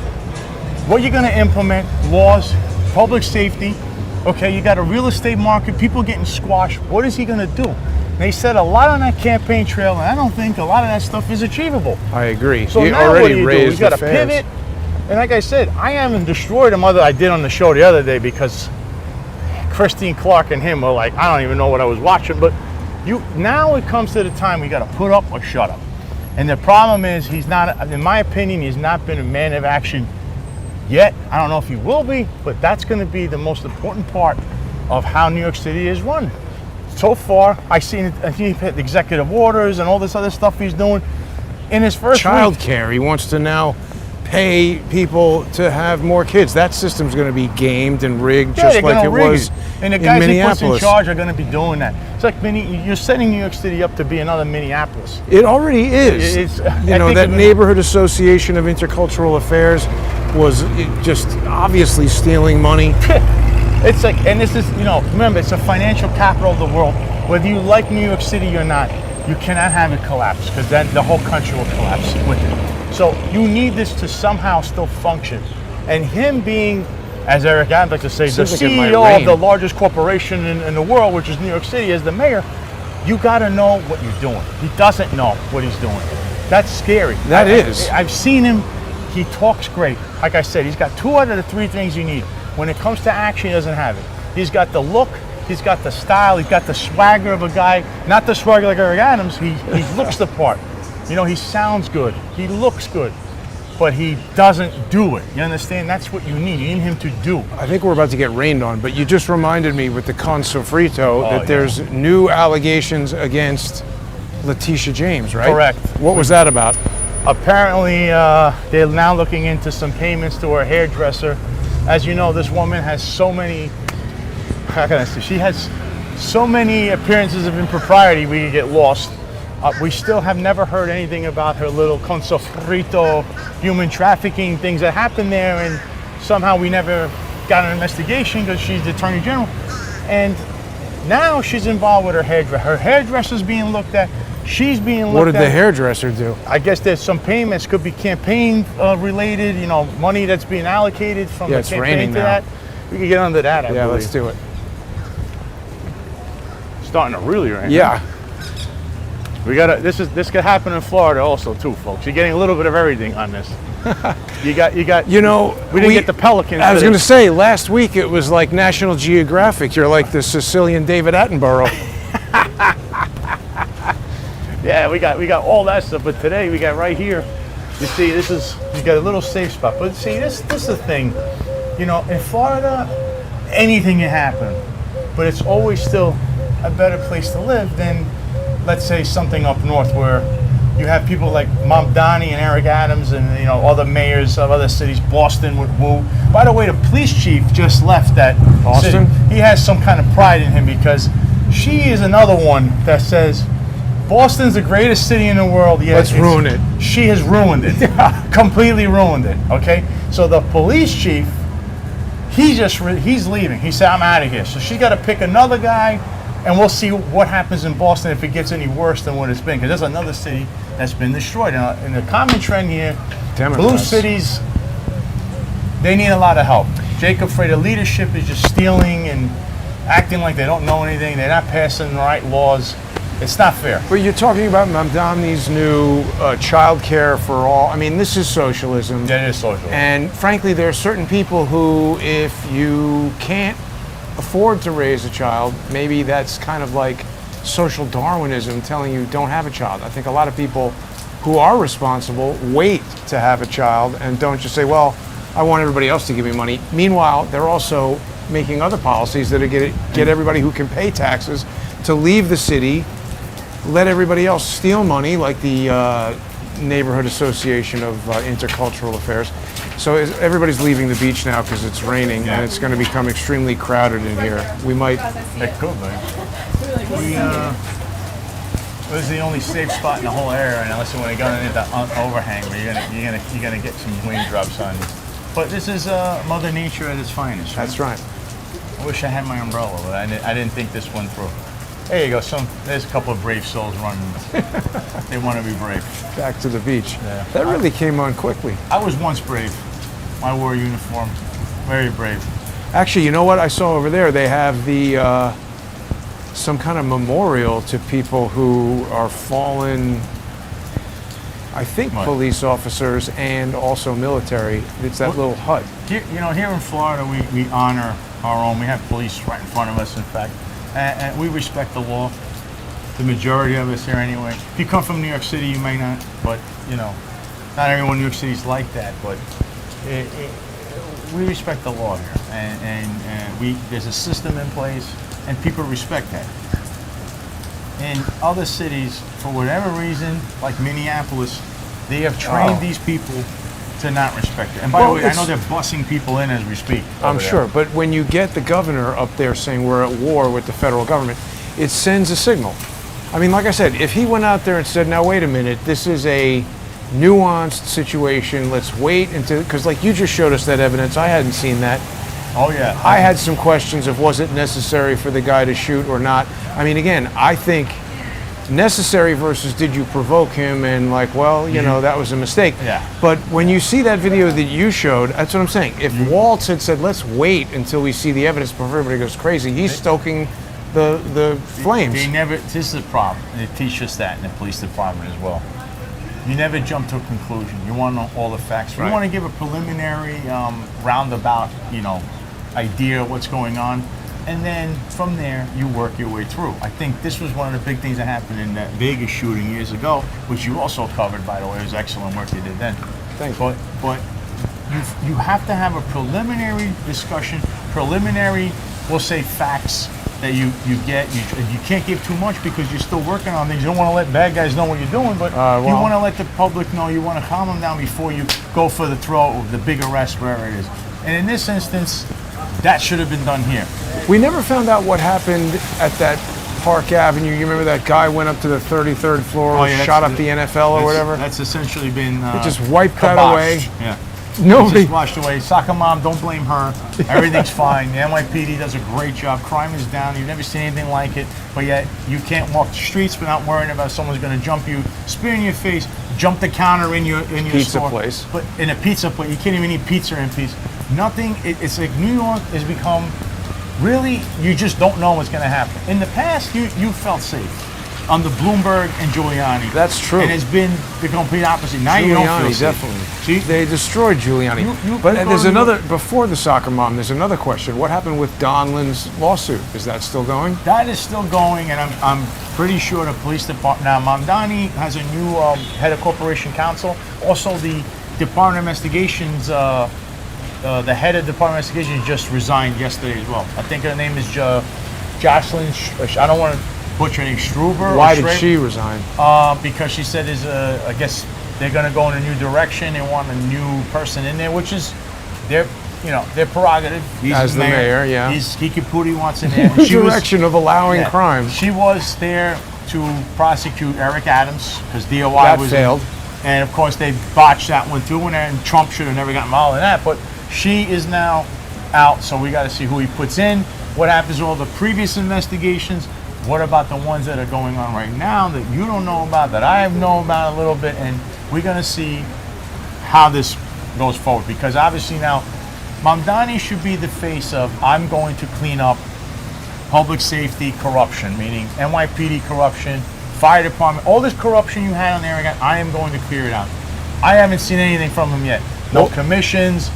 you're going to implement, laws, public safety. Okay, you got a real estate market, people getting squashed. What is he going to do? They said a lot on that campaign trail, and I don't think a lot of that stuff is achievable. I agree. So he now already what do you do? raised You got to the fares. pivot. And like I said, I haven't destroyed him other I did on the show the other day because Christine Clark and him were like, I don't even know what I was watching, but now it comes to the time we got to put up or shut up. And the problem is he's not, in my opinion, he's not been a man of action yet. I don't know if he will be, but that's going to be the most important part of how New York City is run. So far, I see executive orders and all this other stuff he's doing in his first child week. care. He wants to now pay people to have more kids. That system's going to be gamed and rigged, just like it was and the guys in he puts in Minneapolis. charge are going to be doing that. It's like you're setting New York City up to be another Minneapolis. It already is. That neighborhood association of intercultural affairs was just obviously stealing money. It's like, and this is, remember, it's a financial capital of the world. Whether you like New York City or not, you cannot have it collapse, because then the whole country will collapse with it. So you need this to somehow still function. And him being, as Eric Adams likes to say, the CEO of the largest corporation in the world, which is New York City, as the mayor, you got to know what you're doing. He doesn't know what he's doing. That's scary. I've seen him. He talks great. Like I said, he's got 2 out of the 3 things you need. When it comes to action, he doesn't have it. He's got the look, he's got the style, he's got the swagger of a guy, not the swagger like Eric Adams. He looks the part. He sounds good, he looks good, but he doesn't do it. You understand? That's what you need. You need him to do. I think we're about to get rained on, but you just reminded me with the con sofrito that there's new allegations against Letitia James, right? Correct. What was that about? Apparently, they're now looking into some payments to her hairdresser. As you know, this woman has so many, she has so many appearances of impropriety, we could get lost. We still have never heard anything about her little con sofrito human trafficking things that happened there, and somehow we never got an investigation because she's the Attorney General. And now she's involved with her hairdresser. Her hairdresser's being looked at. She's being looked at. What did the hairdresser do? I guess there's some payments, could be campaign related, money that's being allocated from the campaign to that. We could get under that, I believe. Let's do it. Starting to really rain. Yeah. We gotta. This could happen in Florida also too, folks. You're getting a little bit of everything on this. You got. We didn't get the pelicans. I was going to say, last week it was like National Geographic. You're like the Sicilian David Attenborough. Yeah, we got all that stuff, but today we got right here. You see, you got a little safe spot. But see, this is the thing. In Florida, anything can happen, but it's always still a better place to live than, let's say, something up north where You have people like Mamdani and Eric Adams and, you know, other mayors of other cities, Boston with Wu. By the way, the police chief just left that Boston? city. He has some kind of pride in him because she is another one that says, Boston's the greatest city in the world. Yeah, Let's ruin it. She has ruined it. Completely ruined it, okay? So the police chief, he's leaving. He said, I'm out of here. So she's got to pick another guy, and we'll see what happens in Boston if it gets any worse than what it's been, because there's another city that's been destroyed. And the common trend here, Democrats. blue cities, they need a lot of help. Jacob Frey, the leadership is just stealing and acting like they don't know anything. They're not passing the right laws. It's not fair. But you're talking about Mamdani's new child care for all. I mean, this is socialism. That is socialism. And frankly, there are certain people who, if you can't afford to raise a child, maybe that's kind of like social Darwinism telling you don't have a child. I think a lot of people who are responsible wait to have a child and don't just say, well, I want everybody else to give me money. Meanwhile, they're also making other policies that are get everybody who can pay taxes to leave the city, let everybody else steal money, like the Neighborhood Association of Intercultural Affairs. So everybody's leaving the beach now because it's raining, and it's going to become extremely crowded in here. We might. It could be. This is the only safe spot in the whole area, and unless you want to go into the overhang, where you're gonna get some raindrops on you. But this is Mother Nature at its finest. Right? That's right. I wish I had my umbrella, but I didn't think this one through. There you go. There's a couple of brave souls running. They want to be brave. Back to the beach. Yeah. That really came on quickly. I was once brave. I wore a uniform. Very brave. Actually, you know what I saw over there? They have the some kind of memorial to people who are fallen, I think, What? police officers and also military. It's that little hut. Here in Florida, we honor our own. We have police right in front of us, in fact. And we respect the law. The majority of us here anyway. If you come from New York City, you may not, but, you know, not everyone in New York City is like that, but we respect the law here. And there's a system in place, and people respect that. In other cities, for whatever reason, like Minneapolis, they have trained these people to not respect it. And by the way, I know they're bussing people in as we speak. I'm sure, but when you get the governor up there saying we're at war with the federal government, it sends a signal. I mean, like I said, if he went out there and said, now wait a minute, this is a nuanced situation, let's wait until, because like you just showed us that evidence, I hadn't seen that. Oh yeah. I had some questions of was it necessary for the guy to shoot or not. I mean, again, I think necessary versus did you provoke him, and like, well, you know, that was a mistake. Yeah. But when you see that video that you showed, that's what I'm saying. If Waltz had said, let's wait until we see the evidence before everybody goes crazy, he's stoking the flames. This is the problem. They teach us that in the police department as well. You never jump to a conclusion. You want to know all the facts. You want to give a preliminary, roundabout, idea of what's going on. And then from there, you work your way through. I think this was one of the big things that happened in that Vegas shooting years ago, which you also covered, by the way. It was excellent work you did then. Thanks. But you have to have a preliminary discussion, preliminary, we'll say, facts that you get. You can't give too much because you're still working on things. You don't want to let bad guys know what you're doing, but you want to let the public know. You want to calm them down before you go for the throw, the big arrest, wherever it is. And in this instance, that should have been done here. We never found out what happened at that Park Avenue. You remember that guy went up to the 33rd floor, shot up the NFL or whatever? That's essentially been it just wiped that kiboshed. away. Yeah. Nobody. Just washed away. Soccer mom, don't blame her. Everything's fine. The NYPD does a great job. Crime is down. You've never seen anything like it. But yet you can't walk the streets without worrying about someone's going to jump you, spit in your face, jump the counter in your Pizza store. place. But in a pizza place, you can't even eat pizza in peace. Nothing. It's like New York has become really. You just don't know what's going to happen. In the past, you felt safe under Bloomberg and Giuliani. That's true. And it's been the complete opposite. Now you don't feel safe. Definitely. See? They destroyed Giuliani. But there's another, before the soccer mom, there's another question. What happened with Donlan's lawsuit? Is that still going? That is still going, and I'm pretty sure the police department, now Mamdani has a new head of corporation counsel. Also the Department of Investigations, the head of Department of Investigations just resigned yesterday as well. I think her name is Jocelyn, I don't want to butcher named Struber. Why did she resign? Because she said I guess they're going to go in a new direction. They want a new person in there, which is their prerogative. He's As the mayor, yeah. He can put who he wants in there. Direction of allowing crime. She was there to prosecute Eric Adams because DOI That was failed. and of course they botched that one too, and Trump should have never gotten involved in that. But she is now out, so we got to see who he puts in. What happens to all the previous investigations? What about the ones that are going on right now that you don't know about, that I know about a little bit? And we're going to see how this goes forward, because obviously now Mamdani should be the face of, I'm going to clean up public safety corruption, meaning NYPD corruption, fire department, all this corruption you had on there, I am going to clear it out. I haven't seen anything from him yet. No commissions,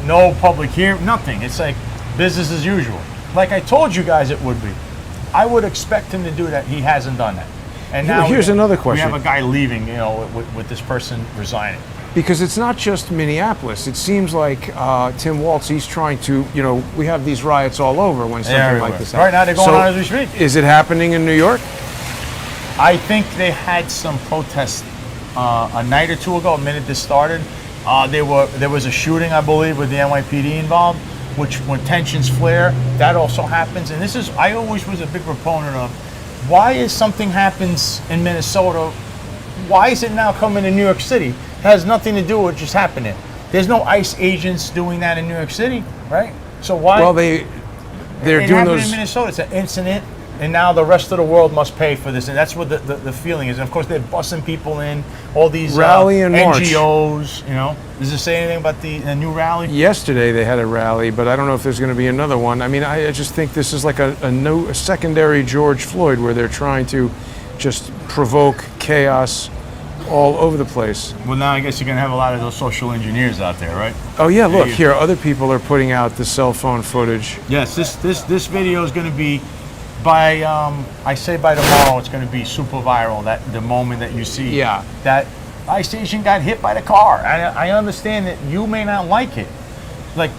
no public hearing, nothing. It's like business as usual. Like I told you guys it would be. I would expect him to do that. He hasn't done that. And now here's another question. We have a guy leaving, with this person resigning. Because it's not just Minneapolis. It seems like Tim Walz, he's trying to, we have these riots all over when something like this happens. Right now they're going on as we speak. Is it happening in New York? I think they had some protests a night or two ago, a minute this started. There was a shooting, I believe, with the NYPD involved, which when tensions flare, that also happens. And I always was a big proponent of, why is something happens in Minnesota, why is it now coming to New York City? It has nothing to do with just happening. There's no ICE agents doing that in New York City, right? So why? Well, they're doing those in Minnesota. It's an incident, and now the rest of the world must pay for this, and that's what the feeling is. And of course, they're busing people in. All these rally and NGOs. Does it say anything about the new rally? Yesterday they had a rally, but I don't know if there's going to be another one. I mean, I just think this is like a secondary George Floyd, where they're trying to just provoke chaos all over the place. Well, now I guess you're going to have a lot of those social engineers out there, right? Oh yeah, look here. Other people are putting out the cell phone footage. Yes, this video is going to be by tomorrow. It's going to be super viral. That the moment that you see that ICE agent got hit by the car. I understand that you may not like it, like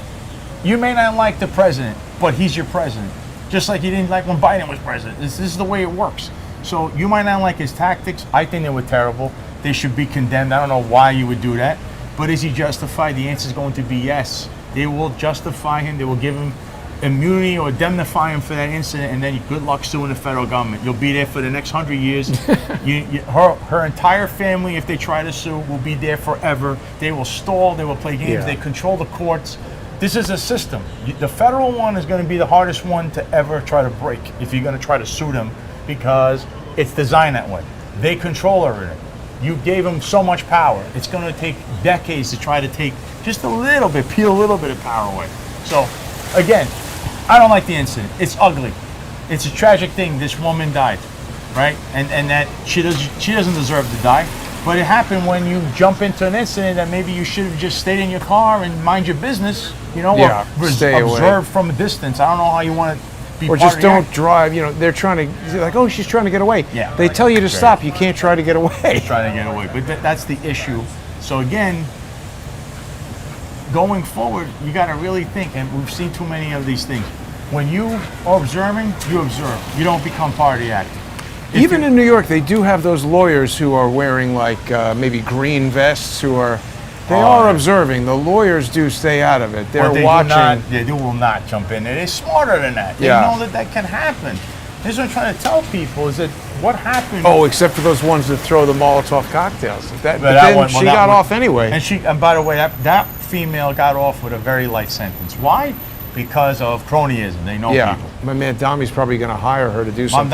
you may not like the president, but he's your president. Just like you didn't like when Biden was president. This is the way it works. So you might not like his tactics. I think they were terrible. They should be condemned. I don't know why you would do that. But is he justified? The answer is going to be yes. They will justify him. They will give him immunity or indemnify him for that incident, and then good luck suing the federal government. You'll be there for the next 100 years. Her entire family, if they try to sue, will be there forever. They will stall. They will play games. Yeah. They control the courts. This is a system. The federal one is going to be the hardest one to ever try to break if you're going to try to sue them, because it's designed that way. They control everything. You gave them so much power. It's going to take decades to try to take just a little bit, peel a little bit of power away. So, again, I don't like the incident. It's ugly. It's a tragic thing. This woman died, right? And that she doesn't deserve to die. But it happened when you jump into an incident that maybe you should have just stayed in your car and mind your business, or stay observe away from a distance. I don't know how you want to be or part just of the don't act. drive. They're trying to, like, oh, she's trying to get away. Yeah, they right. tell you to Right. stop. You can't try to get away. Trying to get away. But that's the issue. So again, going forward, you got to really think, and we've seen too many of these things. When you are observing, you observe. You don't become part of the act. Even in New York, they do have those lawyers who are wearing maybe green vests who are. They are observing. The lawyers do stay out of it. They're watching. They will not jump in there. They're smarter than that. They know that can happen. This is what I'm trying to tell people, is that what happened. Oh, except for those ones that throw the Molotov cocktails. She that got off anyway. And by the way, that female got off with a very light sentence. Why? Because of cronyism. They know people. My man Dami's probably going to hire her to do something.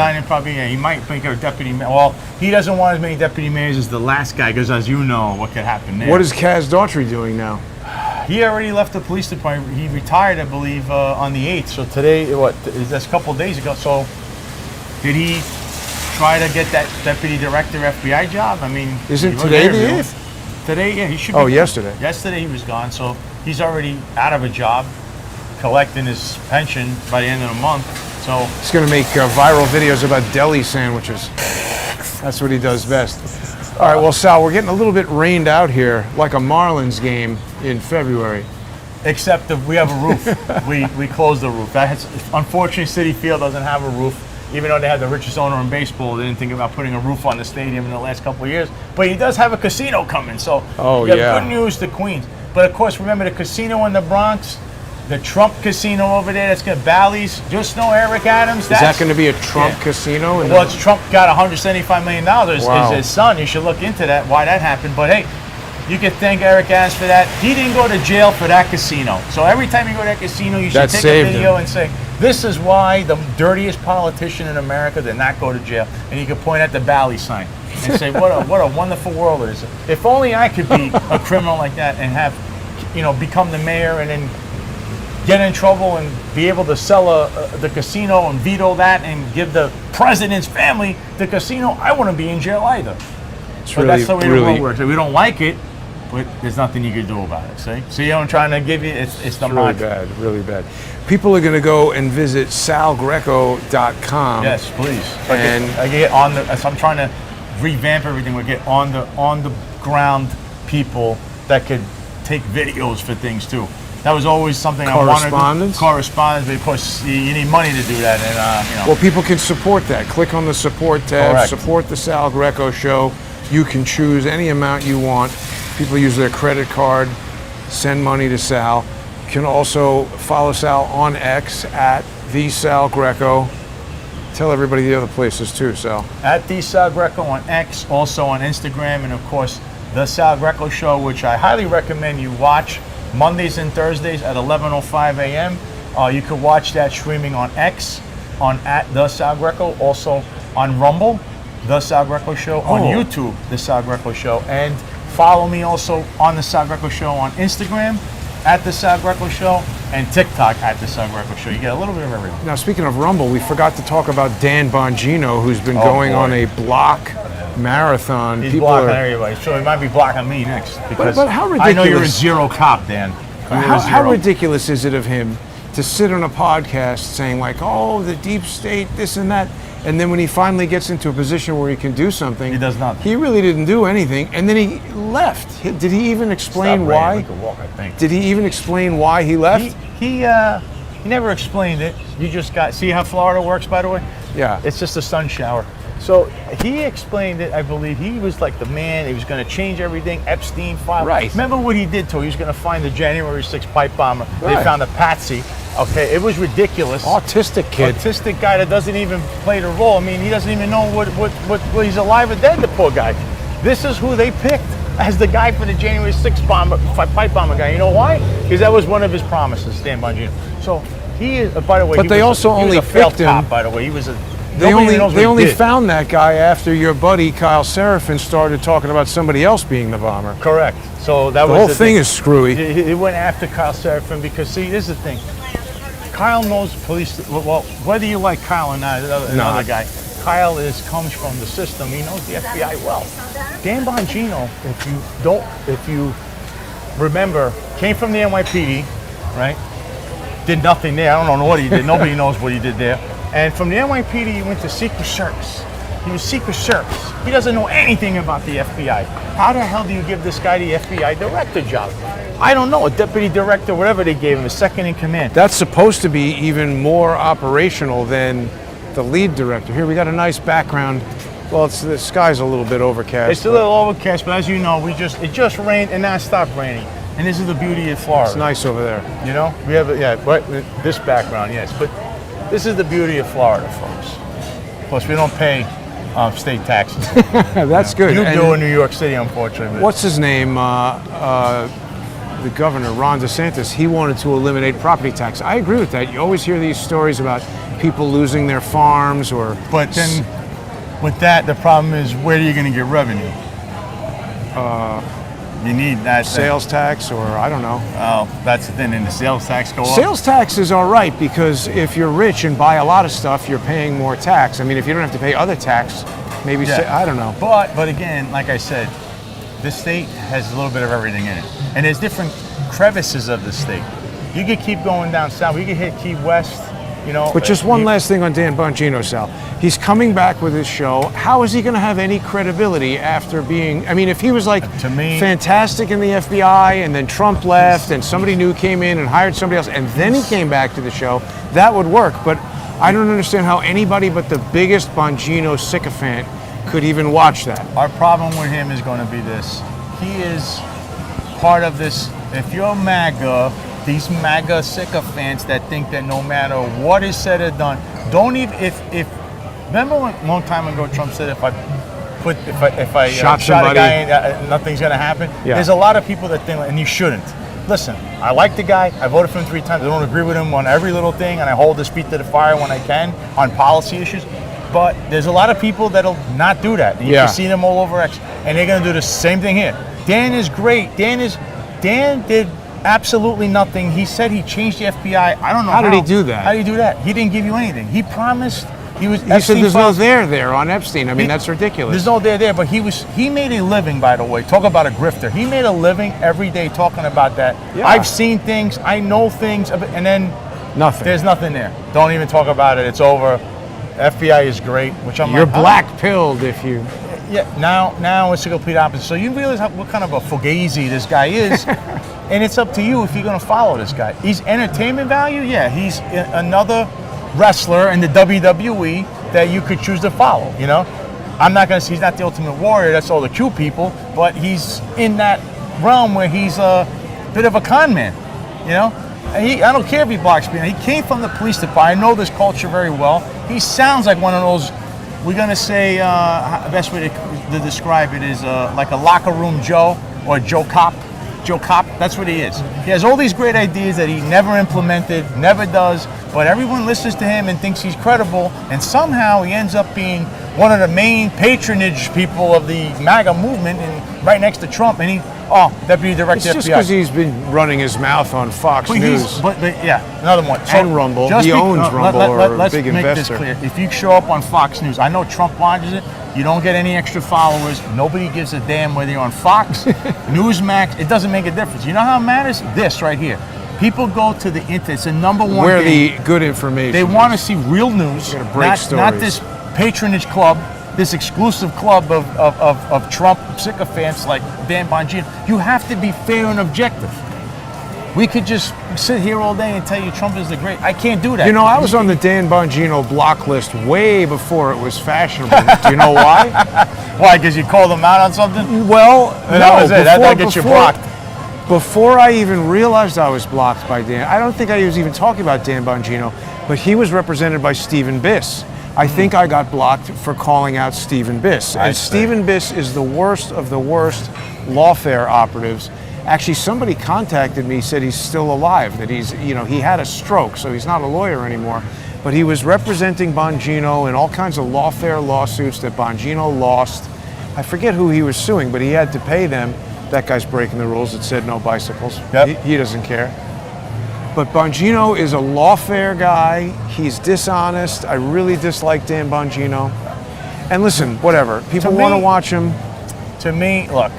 He might make her deputy mayor. Well, he doesn't want as many deputy mayors as the last guy, because as you know, what could happen there. What is Kaz Daughtry doing now? He already left the police department. He retired, I believe, on the 8th. So today, that's a couple of days ago. So did he try to get that deputy director FBI job? I mean, isn't today the 8th? Today, yeah, he should be. Oh, yesterday. Yesterday he was gone, so he's already out of a job, collecting his pension by the end of the month. So he's going to make viral videos about deli sandwiches. That's what he does best. All right, well, Sal, we're getting a little bit rained out here, like a Marlins game in February. Except that we have a roof. we closed the roof. Unfortunately, Citi Field doesn't have a roof. Even though they have the richest owner in baseball, they didn't think about putting a roof on the stadium in the last couple of years. But he does have a casino coming, so you have good news to Queens. But of course, remember the casino in the Bronx, the Trump casino over there. That's got Bally's. Just know Eric Adams. Is that going to be a Trump casino? Well, it's Trump got $175 million. Wow. Is his son? You should look into that. Why that happened? But hey. You can thank Eric Adams for that. He didn't go to jail for that casino. So every time you go to that casino, you should take a video and say, this is why the dirtiest politician in America did not go to jail. And you can point at the Bally sign and say, what a wonderful world it is. If only I could be a criminal like that and have, become the mayor and then get in trouble and be able to sell the casino and veto that and give the president's family the casino, I wouldn't be in jail either. But that's the way the world works. If we don't like it, but there's nothing you can do about it. See what I'm trying to give you? It's the really bad, really bad. People are going to go and visit salgreco.com. Yes, please. And I get on the. As I'm trying to revamp everything. We get on the ground people that could take videos for things too. That was always something I wanted. Correspondence. Because you need money to do that, and Well, people can support that. Click on the support tab. Correct. Support the Sal Greco Show. You can choose any amount you want. People use their credit card, send money to Sal. You can also follow Sal on X at the Sal Greco. Tell everybody the other places too, Sal. At the Sal Greco on X, also on Instagram, and of course the Sal Greco Show, which I highly recommend you watch Mondays and Thursdays at 11:05 a.m. You can watch that streaming on X, on at the Sal Greco, also on Rumble, the Sal Greco Show, on YouTube, the Sal Greco Show, and follow me also on the Sal Greco Show on Instagram, at the Sal Greco Show, and TikTok at the Sal Greco Show. You get a little bit of everything. Now, speaking of Rumble, we forgot to talk about Dan Bongino, who's been going on a block marathon. He's blocking everybody, so he might be blocking me next. Because but how ridiculous! I know you're a zero cop, Dan. How ridiculous is it of him to sit on a podcast saying like, "Oh, the deep state, this and that," and then when he finally gets into a position where he can do something, he does nothing. He really didn't do anything, and then he left. Did he even explain why? Like a walk, I think. Did he even explain why he left? He never explained it. You just see how Florida works, by the way? Yeah. It's just a sun shower. So he explained it, I believe. He was like the man. He was going to change everything. Epstein file. Right. Remember what he did to him? He was going to find the January 6th pipe bomber. Right. They found a patsy. Okay, it was ridiculous. Autistic kid. Autistic guy that doesn't even play the role. I mean, he doesn't even know what he's alive or dead, the poor guy. This is who they picked as the guy for the January 6th pipe bomber guy. You know why? Because that was one of his promises, Dan Bongino. So he is, by the way, but they also only picked him. Cop, by the way, he was a. They only found that guy after your buddy Kyle Seraphin started talking about somebody else being the bomber. Correct. So that the was whole thing is screwy. He went after Kyle Seraphin because, see, this is the thing. Kyle knows police. Well, whether you like Kyle or not, another guy. Kyle comes from the system. He knows the FBI well. Dan Bongino, if you remember, came from the NYPD, right? Did nothing there. I don't know what he did. Nobody knows what he did there. And from the NYPD, he went to Secret Service. He was Secret Service. He doesn't know anything about the FBI. How the hell do you give this guy the FBI director job? I don't know, a deputy director, whatever they gave him, a second in command. That's supposed to be even more operational than the lead director. Here, we got a nice background. Well, the sky's a little bit overcast. It's a little overcast, but as you know, it just rained and now it stopped raining. And this is the beauty of Florida. It's nice over there. You know, we have this background, yes, but this is the beauty of Florida, folks. Plus, we don't pay state taxes. That's good. You do in New York City, unfortunately. What's his name? The governor, Ron DeSantis, he wanted to eliminate property tax. I agree with that. You always hear these stories about people losing their farms or... But then, with that, the problem is, where are you going to get revenue? You need that sales tax, or I don't know. Oh, that's the thing. And the sales tax go up. Sales tax is all right because if you're rich and buy a lot of stuff, you're paying more tax. I mean, if you don't have to pay other tax, maybe I don't know. But again, like I said, this state has a little bit of everything in it, and there's different crevices of the state. You could keep going down south. You could hit Key West. You know, but just one last thing on Dan Bongino, Sal. He's coming back with his show. How is he going to have any credibility after being... I mean, if he was like fantastic in the FBI and then Trump left and somebody new came in and hired somebody else and then he came back to the show, that would work. But I don't understand how anybody but the biggest Bongino sycophant could even watch that. Our problem with him is going to be this. He is part of this. If you're MAGA, these MAGA sycophants that think that no matter what is said or done, don't even if remember when a long time ago Trump said if I shot a guy, nothing's going to happen. Yeah. There's a lot of people that think, and you shouldn't. Listen, I like the guy. I voted for him 3 times. I don't agree with him on every little thing, and I hold his feet to the fire when I can on policy issues. But there's a lot of people that'll not do that. You can see them all over X, and they're going to do the same thing here. Dan is great. Dan did absolutely nothing. He said he changed the FBI. I don't know how. How did he do that? How did he do that? He didn't give you anything. He promised. He said there's no there on Epstein. I mean, that's ridiculous. There's no there, but he made a living, by the way. Talk about a grifter. He made a living every day talking about that. Yeah. I've seen things, I know things, and then nothing. There's nothing there. Don't even talk about it. It's over. FBI is great, which I'm You're like, black-pilled if you... Yeah, now it's the complete opposite. So you realize what kind of a fugazi this guy is, and it's up to you if you're going to follow this guy. He's entertainment value, yeah. He's another wrestler in the WWE that you could choose to follow, you know? I'm not going to say he's not the Ultimate Warrior, that's all the cute people, but he's in that realm where he's a bit of a con man, you know? And I don't care if he blocks me. He came from the police department. I know this culture very well. He sounds like one of those, we're going to say, the best way to describe it is like a locker room Joe or Joe Cop. Joe Cop, that's what he is. He has all these great ideas that he never implemented, never does, but everyone listens to him and thinks he's credible, and somehow he ends up being one of the main patronage people of the MAGA movement, and right next to Trump, and Deputy Director FBI. It's just because he's been running his mouth on Fox News. But yeah, another one. So and Rumble. He owns Rumble, let's big make investor. this clear. If you show up on Fox News, I know Trump watches it, you don't get any extra followers. Nobody gives a damn whether you're on Fox, Newsmax. It doesn't make a difference. You know how it matters? This right here. People go to the internet. It's the number one where thing. the good information They want to see real news, not this patronage club, this exclusive club of Trump sycophants like Dan Bongino. You have to be fair and objective. We could just sit here all day and tell you Trump is the great. I can't do that. You know, I was on the Dan Bongino block list way before it was fashionable. Do you know why? Why? Because you called him out on something? Well, that was it. That gets you blocked. Before I even realized I was blocked by Dan, I don't think I was even talking about Dan Bongino, but he was represented by Stephen Biss. I think I got blocked for calling out Stephen Biss. And Stephen Biss is the worst of the worst lawfare operatives. Actually, somebody contacted me, said he's still alive, that he had a stroke, so he's not a lawyer anymore. But he was representing Bongino in all kinds of lawfare lawsuits that Bongino lost. I forget who he was suing, but he had to pay them. That guy's breaking the rules. It said no bicycles. Yep. He doesn't care. But Bongino is a lawfare guy. He's dishonest. I really dislike Dan Bongino. And listen, whatever. People want to watch him. To me, look,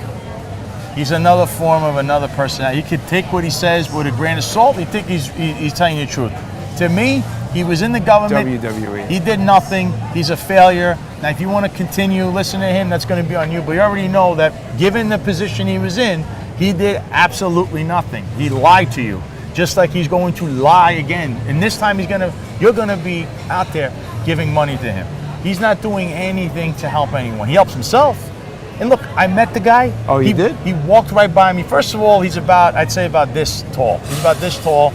he's another form of another personality. You could take what he says with a grain of salt. You think he's telling you the truth. To me, he was in the government. WWE. He did nothing. He's a failure. Now, if you want to continue listening to him, that's going to be on you. But you already know that given the position he was in, he did absolutely nothing. He lied to you, just like he's going to lie again. And this time you're going to be out there giving money to him. He's not doing anything to help anyone. He helps himself. And look, I met the guy. Oh, you did? He walked right by me. First of all, he's I'd say about this tall. He's about this tall.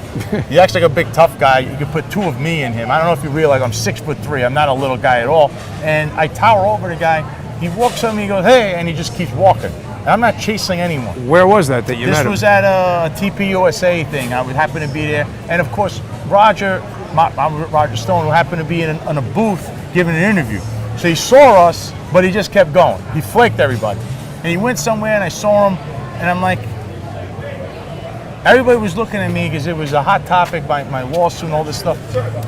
He acts like a big tough guy. You could put 2 of me in him. I don't know if you realize I'm 6'3". I'm not a little guy at all. And I tower over the guy. He walks up to me, he goes, hey, and he just keeps walking. And I'm not chasing anyone. Where was that you met him? This was at a TPUSA thing. I would happen to be there. And of course, Roger Stone, who happened to be in a booth giving an interview. So he saw us, but he just kept going. He flaked everybody. And he went somewhere and I saw him and I'm like, everybody was looking at me because it was a hot topic, my lawsuit and all this stuff.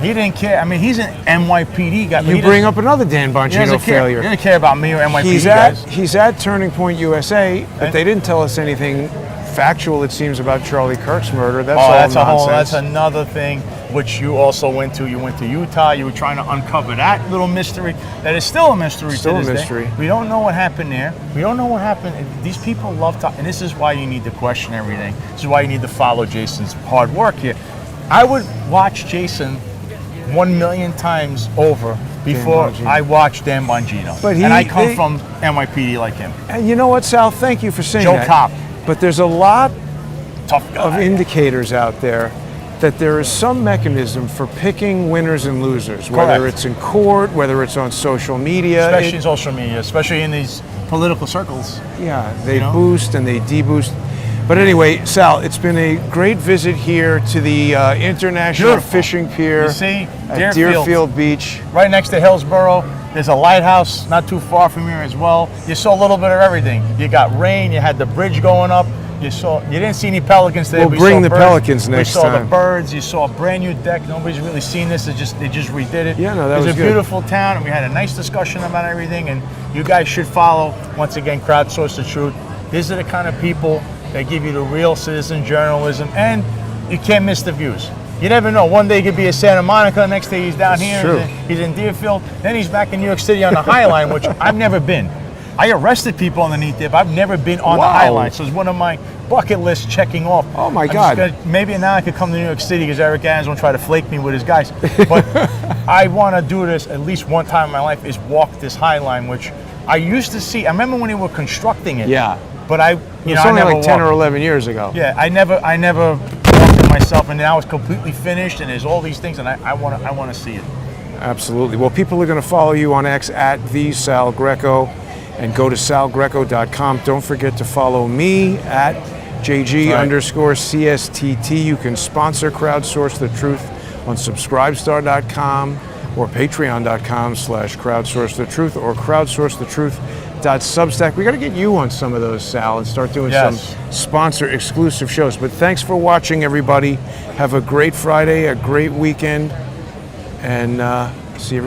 He didn't care. I mean, he's an NYPD guy. You bring up another Dan Bongino failure. He doesn't care about me or NYPD guys. He's at Turning Point USA, but they didn't tell us anything factual, it seems, about Charlie Kirk's murder. That's all nonsense. That's another thing which you also went to. You went to Utah. You were trying to uncover that little mystery. That is still a mystery to this day. We don't know what happened there. We don't know what happened. These people love to, and this is why you need to question everything. This is why you need to follow Jason's hard work here. I would watch Jason 1,000,000 times over before Bongino. I watched Dan Bongino. But and I come from NYPD like him. And you know what, Sal? Thank you for saying Joe that. Kopp. But there's a lot Tough guy. of indicators out there that there is some mechanism for picking winners and losers, whether Correct. it's in court, whether it's on social media. Especially in social media, especially in these political circles. Yeah, they You know? boost and they deboost. But anyway, Sal, it's been a great visit here to the International Beautiful. Fishing Pier You see, at Deerfield Beach. Right next to Hillsborough. There's a lighthouse not too far from here as well. You saw a little bit of everything. You got rain, you had the bridge going up. You didn't see any pelicans there. We'll We bring saw the birds. pelicans next We saw time. the birds. You saw a brand new deck. Nobody's really seen this. They just redid it. Yeah, no, that It was a good. beautiful town, and we had a nice discussion about everything. And you guys should follow, once again, Crowdsource the Truth. These are the kind of people that give you the real citizen journalism, and you can't miss the views. You never know. One day he could be in Santa Monica, next day he's down here, true. he's in Deerfield, then he's back in New York City on the High Line, which I've never been. I arrested people underneath there, but I've never been on the Wow. High Line, so it's one of my bucket list checking off. Oh my I'm God. just maybe now I could come to New York City because Eric Adams won't try to flake me with his guys. But I want to do this at least one time in my life, is walk this High Line, which I used to see. I remember when they were constructing it. Yeah. But I It's only never like 10 or walked. 11 years ago. Yeah, I never walked it myself, and now it's completely finished, and there's all these things, and I want to see it. Absolutely. Well, people are going to follow you on X at the Sal Greco and go to salgreco.com. Don't forget to follow me at JG_CSTT. You can sponsor Crowdsource the Truth on subscribestar.com or patreon.com/crowdsource the truth or crowdsourcethetruth.substack. We got to get you on some of those, Sal, and start doing Yes. some sponsor exclusive shows. But thanks for watching, everybody. Have a great Friday, a great weekend, and see you.